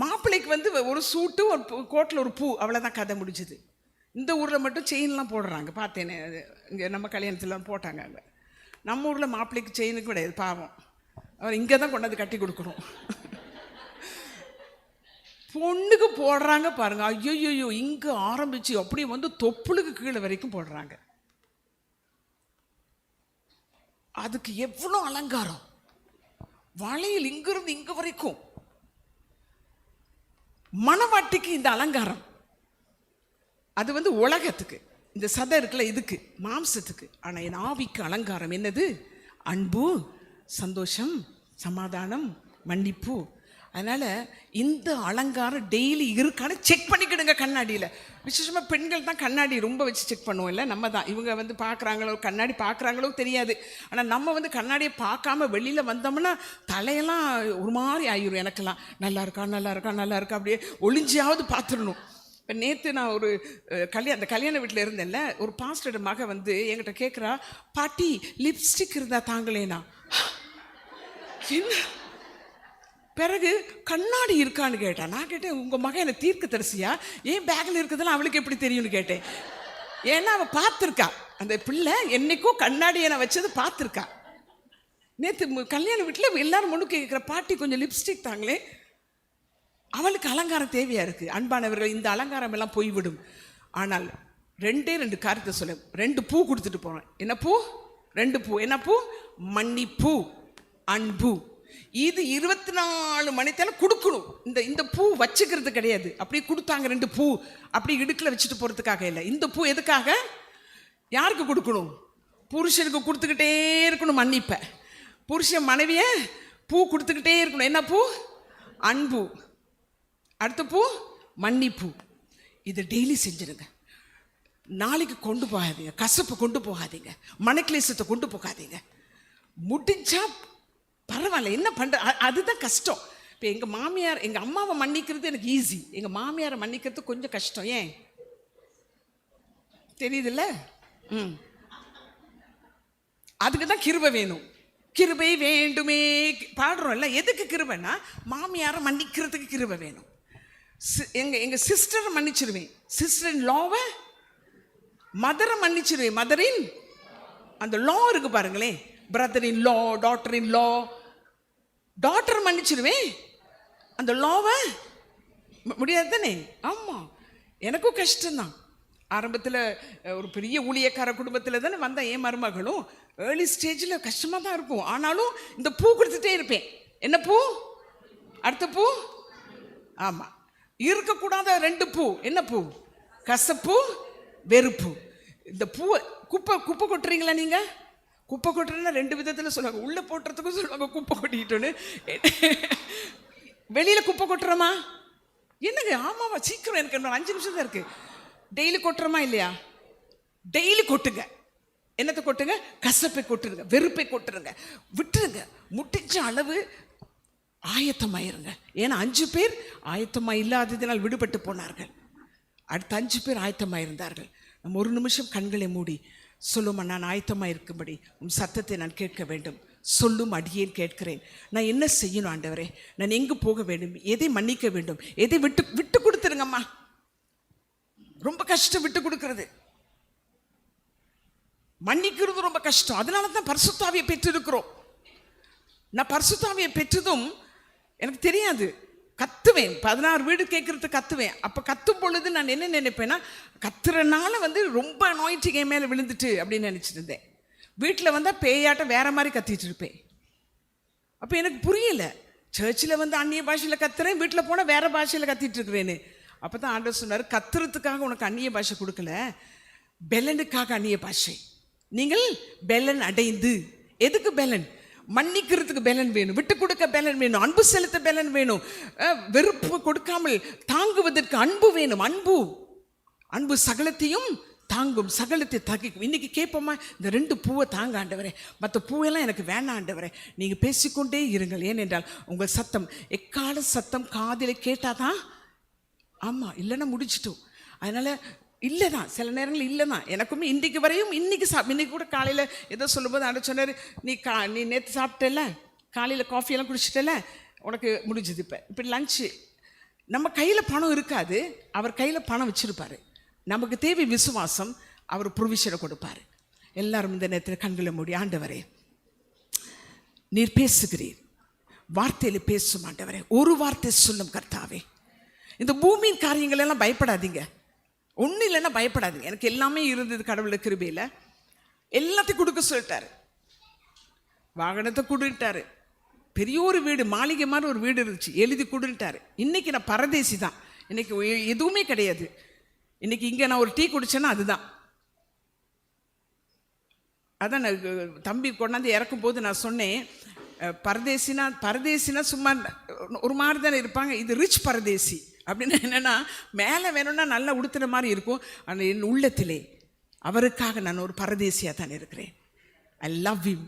மாப்பிள்ளைக்கு வந்து ஒரு சூட்டு, ஒரு கோட்டில் ஒரு பூ, அவ்வளோதான் கதை முடிஞ்சுது. இந்த ஊரில் மட்டும் செயின்லாம் போடுறாங்க, பார்த்தேனே. இங்கே நம்ம கல்யாணத்துலாம் போட்டாங்க. அங்கே நம்ம ஊரில் மாப்பிள்ளைக்கு செயினுக்கு கிடையாது, பாவம். அவர் இங்கே தான் கொண்டாந்து கட்டி கொடுக்கணும். பொண்ணுக்கு போடுறாங்க பாருங்க, ஐயோ இங்கே ஆரம்பிச்சு அப்படியே வந்து தொப்புளுக்கு கீழே வரைக்கும் போடுறாங்க. அதுக்கு எவ்வளோ அலங்காரம், வளையல் இங்கிருந்து இங்க வரைக்கும். மணவாட்டிக்கு இந்த அலங்காரம், அது வந்து உலகத்துக்கு, இந்த சதை இருக்குல்ல இதுக்கு, மாம்சத்துக்கு. ஆனால் என் ஆவிக்கு அலங்காரம் என்னது? அன்பு, சந்தோஷம், சமாதானம், மன்னிப்பு. அதனால் இந்த அலங்காரம் டெய்லி இருக்கான்னு செக் பண்ணிக்கிடுங்க கண்ணாடியில். விசேஷமாக பெண்கள் தான் கண்ணாடி ரொம்ப வச்சு செக் பண்ணுவோம் இல்லை, நம்ம தான். இவங்க வந்து பார்க்குறாங்களோ, கண்ணாடி பார்க்குறாங்களோ தெரியாது. ஆனால் நம்ம வந்து கண்ணாடியை பார்க்காம வெளியில் வந்தோம்னா தலையெல்லாம் ஒரு மாதிரி ஆயிரும். எனக்கெல்லாம் நல்லா இருக்கா அப்படியே ஒளிஞ்சியாவது பார்த்துடணும். இப்போ நேற்று நான் ஒரு அந்த கல்யாண வீட்டில் இருந்தேன்ல, ஒரு பாஸ்டரோட மக வந்து என்கிட்ட கேட்குறா, பாட்டி லிப்ஸ்டிக் இருந்தா தாங்களேனா. என்ன பிறகு கண்ணாடி இருக்கான்னு கேட்டா. நான் கேட்டேன், உங்கள் மகன் என்ன தீர்க்க தரிசியா, ஏன் பேக்கில் இருக்கிறதெல்லாம் அவளுக்கு எப்படி தெரியும்னு கேட்டேன். ஏன்னா அவள் பார்த்துருக்கா, அந்த பிள்ளை என்னைக்கும் கண்ணாடியை நான் வச்சது பார்த்துருக்கா. நேற்று கல்யாண வீட்டில் எல்லாரும் முன்னுக்கு கேட்குற, பாட்டி கொஞ்சம் லிப்ஸ்டிக் தாங்களே. அவளுக்கு அலங்காரம் தேவையாக இருக்குது. அன்பானவர்கள், இந்த அலங்காரம் எல்லாம் போய்விடும். ஆனால் 2 காரியத்தை சொல்ல, 2 பூ கொடுத்துட்டு போகிறேன். என்ன பூ? 2 பூ. என்ன பூ? மன்னிப்பு, அன்பு. இது 24 மணித்தேரம் கொடுக்கணும். இந்த பூ வச்சுக்கிறது கிடையாது. அப்படியே கொடுத்தாங்க 2 பூ, அப்படி இடுக்கில் வச்சுட்டு போகிறதுக்காக இல்லை. இந்த பூ எதுக்காக? யாருக்கு கொடுக்கணும்? புருஷனுக்கு கொடுத்துக்கிட்டே இருக்கணும் மன்னிப்பை. புருஷன் மனைவியை பூ கொடுத்துக்கிட்டே இருக்கணும். என்ன பூ? அன்பு. அடுத்த பூ மன்னிப்பு. இதை டெய்லி செஞ்சிருங்க. நாளைக்கு கொண்டு போகாதீங்க, கசப்பு கொண்டு போகாதீங்க, மனக்லேசத்தை கொண்டு போகாதீங்க. முடிஞ்சா பரவாயில்ல, என்ன பண்ணுற, அதுதான் கஷ்டம். இப்போ எங்கள் மாமியார், எங்கள் அம்மாவை மன்னிக்கிறது எனக்கு ஈஸி, எங்கள் மாமியாரை மன்னிக்கிறது கொஞ்சம் கஷ்டம். ஏன் தெரியுதுல்ல? அதுக்கு தான் கிருபை வேணும். கிருபை வேண்டுமே பாடுறோம்ல, எதுக்கு கிருபைன்னா மாமியாரை மன்னிக்கிறதுக்கு கிருபை வேணும். எங்கள் சிஸ்டரை மன்னிச்சிருவேன், சிஸ்டர் இன் லாவை, மதரை மன்னிச்சிருவேன், மதரின் அந்த லா இருக்கு பாருங்களேன், brother in law, daughter in law, daughter மன்னிச்சிருவேன், அந்த லாவை முடியாது தானே. ஆமாம், எனக்கும் கஷ்டம்தான். ஆரம்பத்தில் ஒரு பெரிய ஊழியக்கார குடும்பத்தில் தானே வந்தேன். என் மருமகளும் ஏர்லி ஸ்டேஜில் கஷ்டமாக தான் இருக்கும். ஆனாலும் இந்த பூ கொடுத்துட்டே இருப்பேன். என்ன பூ? அடுத்த பூ ஆமா, இருக்கக்கூடாத 2 பூ. என்ன பூ? கசப்பு, வெறுப்பு. இந்த பூவை குப்பை கொட்டுறீங்களா நீங்க? குப்பை கொட்டுறதுன்னா 2 விதத்தில் சொல்லுவாங்க. உள்ள போட்டுறதுக்கும் சொல்லுவாங்க குப்பை கொட்டிக்கிட்டோன்னு. வெளியில குப்பை கொட்டுறோமா? என்னங்க? ஆமாவா? சீக்கிரம், எனக்கு 5 நிமிஷம் தான் இருக்கு. டெய்லி கொட்டுறோமா இல்லையா? டெய்லி கொட்டுங்க. என்னத்தை கொட்டுங்க? கசப்பை கொட்டுருங்க, வெறுப்பை கொட்டுருங்க, விட்டுருங்க. முடிஞ்ச அளவு ஆயத்தமாயிருங்க. ஏன்னா 5 பேர் ஆயத்தமாக இல்லாததினால் விடுபட்டு போனார்கள். அடுத்த 5 பேர் ஆயத்தமாயிருந்தார்கள். நம்ம ஒரு நிமிஷம் கண்களை மூடி சொல்லுமா, நான் ஆயத்தமாக இருக்கும்படி உன் சத்தத்தை நான் கேட்க வேண்டும். சொல்லும் அடியேன் கேட்கிறேன். நான் என்ன செய்யணும் ஆண்டவரே? நான் எங்கு போக வேண்டும்? எதை மன்னிக்க வேண்டும்? எதை விட்டு கொடுத்துருங்கம்மா. ரொம்ப கஷ்டம் விட்டு கொடுக்கறது, மன்னிக்கிறது ரொம்ப கஷ்டம். அதனால தான் பரிசுத்தாவியை பெற்றிருக்கிறோம். நான் பரிசுத்தாவியை பெற்றதும் எனக்கு தெரியாது, கத்துவேன். 16 வீடு கேட்கறது கத்துவேன். அப்போ கத்தும் பொழுது நான் என்ன நினைப்பேன்னா, கத்துறனால ரொம்ப அனாயிண்டிங் என் மேலே விழுந்துட்டு அப்படின்னு நினச்சிட்டு இருந்தேன். வீட்டில் வந்தால் பேயாட்டம் வேற மாதிரி கத்திட்டு இருப்பேன். அப்போ எனக்கு புரியல. சர்ச்சில் அந்நிய பாஷையில் கத்துறேன், வீட்டில் போனால் வேற பாஷையில் கத்திட்டு இருக்கிறேன்னு. அப்போ தான் ஆண்டவர் சொன்னார், கத்துறதுக்காக உனக்கு அந்நிய பாஷை கொடுக்கல, பெலனுக்காக அந்நிய பாஷை. நீங்கள் பெலன் அடைந்து. எதுக்கு பெலன்? மன்னிக்கிறதுக்கு பெலன் வேணும், விட்டு கொடுக்க பெலன் வேணும், அன்பு செலுத்த பெலன் வேணும், வெறுப்பு கொடுக்காமல் தாங்குவதற்கு அன்பு வேணும். அன்பு சகலத்தையும் தாங்கும், சகலத்தை தகிக்கும். இன்னைக்கு கேட்போமா, இந்த 2 பூவை தாங்க ஆண்டவரே, மற்ற பூவெல்லாம் எனக்கு வேண்டாம் ஆண்டவரே. நீங்கள் பேசிக்கொண்டே இருங்கள். ஏனென்றால் உங்கள் சத்தம் எக்கால சத்தம் காதில் கேட்டாதான். ஆமாம், இல்லைன்னா முடிச்சிட்டோம். அதனால் இல்லை தான், சில நேரங்கள் இல்லை தான். எனக்குமே இன்றைக்கு வரையும் இன்னைக்கு கூட காலையில் ஏதோ சொல்லும்போது ஆண்டவர் சொன்னார், நீ நேற்று சாப்பிட்டல, காலையில் காஃபியெல்லாம் குடிச்சிட்டல, உனக்கு முடிஞ்சது. இப்போ லஞ்சு. நம்ம கையில் பணம் இருக்காது, அவர் கையில் பணம் வச்சுருப்பார். நமக்கு தேவை விசுவாசம், அவர் ப்ரொவிஷனை கொடுப்பார். எல்லாரும் இந்த நேரத்தில் கண்களை மூடி, ஆண்டவரே நீர் பேசுகிறீர், வார்த்தையில் பேசும் ஆண்டவரே, ஒரு வார்த்தை சொல்லும் கர்த்தாவே. இந்த பூமியின் காரியங்கள் எல்லாம் பயப்படாதீங்க, ஒன்றும் இல்லைன்னா பயப்படாதீங்க. எனக்கு எல்லாமே இருந்தது கடவுள் கிருபையில். எல்லாத்தையும் கொடுக்க சொல்லிட்டாரு. வாகனத்தை கொடுட்டாரு, பெரிய ஒரு வீடு, மாளிகை மாதிரி ஒரு வீடு இருந்துச்சு, எழுதி கொடுட்டாரு. இன்னைக்கு நான் பரதேசி தான், இன்னைக்கு எதுவுமே கிடையாது. இன்னைக்கு இங்கே நான் ஒரு டீ குடிச்சேன்னா அதுதான். அதான் நான் தம்பி கொண்டாந்து இறக்கும் போது நான் சொன்னேன், பரதேசினா சும்மா ஒரு மாதிரி தானே இருப்பாங்க, இது ரிச் பரதேசி அப்படின்னு. என்னென்னா மேலே வேணும்னா நல்லா உடுத்துற மாதிரி இருக்கும், ஆனால் என் உள்ளத்திலே அவருக்காக நான் ஒரு பரதேசியாக தான் இருக்கிறேன். I love him.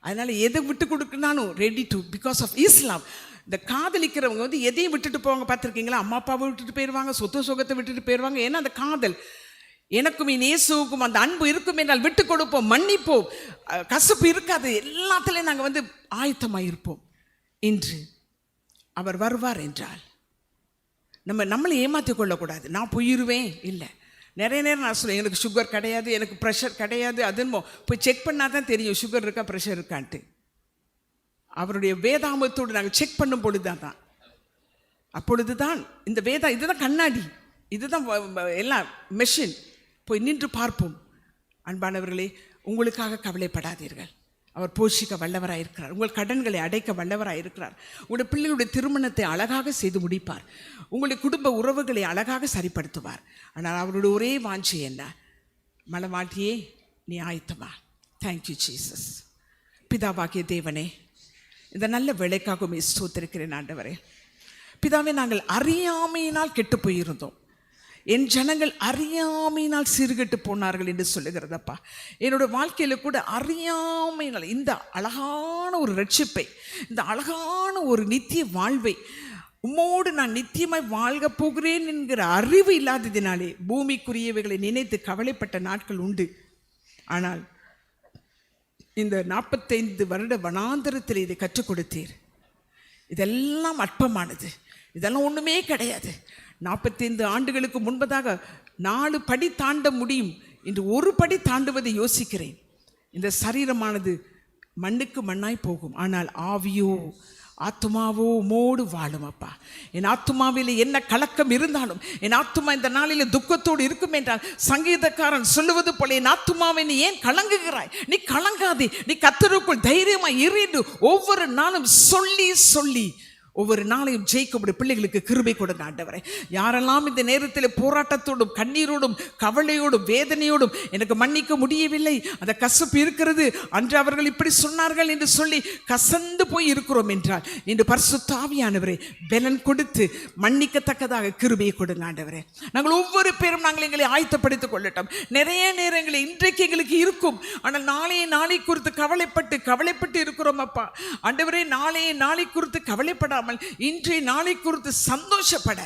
அதனால் எதை விட்டு கொடுக்கனாலும் ready to, because of Islam. இந்த காதலிக்கிறவங்க எதையும் விட்டுட்டு போவாங்க, பார்த்துருக்கீங்களா? அம்மா அப்பாவை விட்டுட்டு போயிடுவாங்க, சொத்து சுகத்தை விட்டுட்டு போயிடுவாங்க. ஏன்னா அந்த காதல், எனக்கும் இயேசுவுக்கும் அந்த அன்பு இருக்கும் என்றால் விட்டு கொடுப்போம், மன்னிப்போம், கசப்பு இருக்காது, எல்லாத்துலேயும் நாங்கள் ஆயத்தமாக இருப்போம். இன்று அவர் வருவார் என்றால் நம்மளை ஏமாற்றி கொள்ளக்கூடாது. நான் போயிடுவேன் இல்லை. நிறைய நேரம் நான் சொல்லுவேன், எனக்கு சுகர் கிடையாது, எனக்கு ப்ரெஷர் கிடையாது, அதுன்னு போய் செக் பண்ணால் தான் தெரியும் சுகர் இருக்கா ப்ரெஷர் இருக்கான்ட்டு. அவருடைய வேதாமத்தோடு நாங்கள் செக் பண்ணும் பொழுது அப்பொழுது தான் இந்த இதுதான் கண்ணாடி, இதுதான் எல்லாம் மெஷின். போய் நின்று பார்ப்போம். அன்பானவர்களே, உங்களுக்காக கவலைப்படாதீர்கள், அவர் போஷிக்க வல்லவராக இருக்கிறார், உங்கள் கடன்களை அடைக்க வல்லவராக இருக்கிறார், உங்களுடைய பிள்ளைகளுடைய திருமணத்தை அழகாக செய்து முடிப்பார், உங்களுடைய குடும்ப உறவுகளை அழகாக சரிப்படுத்துவார். ஆனால் அவருடைய ஒரே வாஞ்சை என்ன? மலவாட்டியே நீ ஆயத்தமா. Thank you Jesus. பிதாவாகிய தேவனே, இந்த நல்ல வேலைக்காக ஸ்தோத்திரிக்கிறேன் ஆண்டவரே. பிதாவே, நாங்கள் அறியாமையினால் கெட்டு போயிருந்தோம், என் ஜனங்கள் அறியாமையினால் சீர்கெட்டு போனார்கள் என்று சொல்லுகிறதப்பா. என்னோட வாழ்க்கையில் கூட அறியாமையினால் இந்த அழகான ஒரு ரட்சிப்பை, இந்த அழகான ஒரு நித்திய வாழ்வை, உம்மோடு நான் நித்தியமாய் வாழ்க போகிறேன் என்கிற அறிவு இல்லாததினாலே பூமிக்குரியவைகளை நினைத்து கவலைப்பட்ட நாட்கள் உண்டு. ஆனால் இந்த 45 வருட வனாந்தரத்தில் இதை கற்றுக் கொடுத்தீர். இதெல்லாம் அற்பமானது, இதெல்லாம் ஒன்றுமே கிடையாது. 45 ஆண்டுகளுக்கு முன்பதாக 4 படி தாண்ட முடியும், இன்று 1 படி தாண்டுவதை யோசிக்கிறேன். இந்த சரீரமானது மண்ணுக்கு மண்ணாய் போகும், ஆனால் ஆவியோ ஆத்துமாவோ மோடு வாழும். அப்பா, என் ஆத்துமாவில் என்ன கலக்கம் இருந்தாலும், என் ஆத்துமா இந்த நாளில் துக்கத்தோடு இருக்கும் என்றால் சங்கீதக்காரன் சொல்லுவது போல, என் ஆத்துமாவை நீ ஏன் கலங்குகிறாய்? நீ கலங்காதே, நீ கர்த்தருக்குள் தைரியமாய் இருந்து ஒவ்வொரு நாளும் சொல்லி சொல்லி ஒவ்வொரு நாளையும் ஜெயிக்கும்படி பிள்ளைகளுக்கு கிருபை கொடுங்க ஆண்டவரே. யாரெல்லாம் இந்த நேரத்தில் போராட்டத்தோடும் கண்ணீரோடும் கவலையோடும் வேதனையோடும் எனக்கு மன்னிக்க முடியவில்லை, அந்த கசப்பு இருக்கிறது, அன்று அவர்கள் இப்படி சொன்னார்கள் என்று சொல்லி கசந்து போய் இருக்கிறோம் என்றால், இன்று பரிசுத்த ஆவியானவரே பலன் கொடுத்து மன்னிக்கத்தக்கதாக கிருபையை கொடுங்க ஆண்டவரே. நாங்கள் ஒவ்வொரு பேரும் நாங்கள் எங்களை ஆயத்தப்படுத்திக் கொள்ளட்டும். நிறைய நேரங்களில் இன்றைக்கு எங்களுக்கு இருக்கும், ஆனால் நாளை குறித்து கவலைப்பட்டு இருக்கிறோம் அப்பா. ஆண்டவரே நாளை குறித்து கவலைப்படாமல் இன்றைய நாளை குறித்து சந்தோஷப்பட,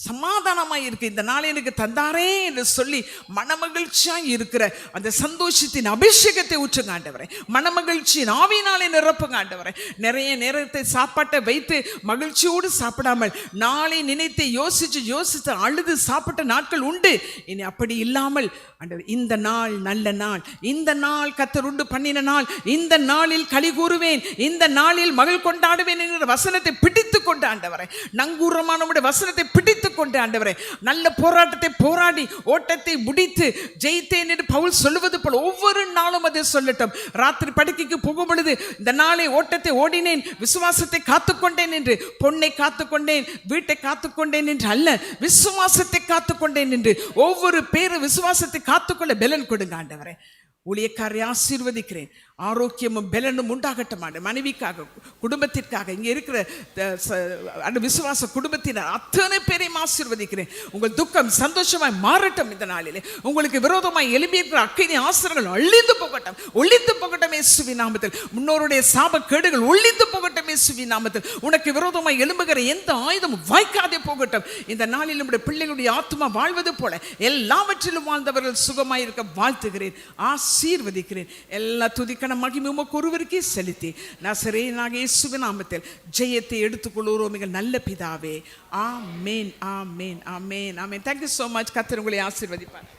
சமாதானமாய் இருக்கு, இந்த நாளை எனக்கு தந்தாரே என்று சொல்லி மனமகிழ்ச்சியாய் இருக்கிற அந்த சந்தோஷத்தின் அபிஷேகத்தை ஊற்றுங்க ஆண்டவரே. மனமகிழ்ச்சியின் ஆவியினாலே நிரப்புங்க ஆண்டவரே. நிறைய நேரத்தை சாப்பாட்டை வைத்து மகிழ்ச்சியோடு சாப்பிடாமல் நாளை நினைத்து யோசித்து அழுது சாப்பிட்ட நாட்கள் உண்டு. இனி அப்படி இல்லாமல் ஆண்டவர், இந்த நாள் நல்ல நாள், இந்த நாள் கர்த்தர் உண்டு பண்ணின நாள், இந்த நாளில் களி கூறுவேன், இந்த நாளில் மகிழ் கொண்டாடுவேன் என்கிற வசனத்தை பிடித்து கொண்டு ஆண்டவரே, நங்கூரமான வசனத்தை பிடித்து கொண்டு ஆண்டவரே, நல்ல போராட்டத்தை போராடி ஓட்டத்தை முடித்து ஜெயித்தேன் என்று பவுல் சொல்லுவது போல ஒவ்வொரு நாளும் அதை சொல்லட்டும். ராத்திரி படுக்கைக்கு போகும் பொழுது, இந்த நாளை ஓட்டத்தை ஓடினேன், விசுவாசத்தை காத்துக்கொண்டேன் என்று, பொன்னை காத்துக்கொண்டேன், வீட்டை காத்துக்கொண்டேன் என்று அல்ல, விசுவாசத்தை காத்துக்கொண்டேன் என்று ஒவ்வொரு பேரும் விசுவாசத்தை காத்துக்கொள்ள பலன் கொடுங்க ஆண்டவரே. ஊழியக்காரை ஆசீர்வதிக்கிறேன், ஆரோக்கியமும் பலனும் உண்டாகட்டும் ஆண்டு. மனைவிக்காக, குடும்பத்திற்காக, இங்கே இருக்கிற விசுவாச குடும்பத்தினர் அத்தனை பேரையும் ஆசீர்வதிக்கிறேன். உங்கள் துக்கம் சந்தோஷமாய் மாறட்டும். இந்த நாளிலே உங்களுக்கு விரோதமாய் எழுப்பி இருக்கிற அக்கினி ஆசிரங்கள் ஒழிந்து போகட்டும் இயேசுவின் நாமத்தில். முன்னோருடைய சாப கேடுகள் ஒழிந்து போகட்டும் இயேசுவின் நாமத்தில். உனக்கு விரோதமாய் எழும்புகிற எந்த ஆயுதமும் வாய்க்காதே போகட்டும். இந்த நாளில் நம்முடைய பிள்ளைகளுடைய ஆத்மா வாழ்வது போல எல்லாவற்றிலும் வாழ்ந்தவர்கள் சுகமாய் இருக்க வாழ்த்துகிறேன், ஆசீர்வதிக்கிறேன். எல்லா துதிக்க மகிமை உமக்கு ஒருவருக்கே செலுத்தி நசரேயனாகிய இயேசுவின் நாமத்தில் ஜெயத்தை எடுத்துக்கொள்கிறோம் எங்கள் நல்ல பிதாவே. ஆமென், ஆமென், ஆமென், ஆமென். Thank you so much. கர்த்தர் உங்களை ஆசீர்வதிப்பார்.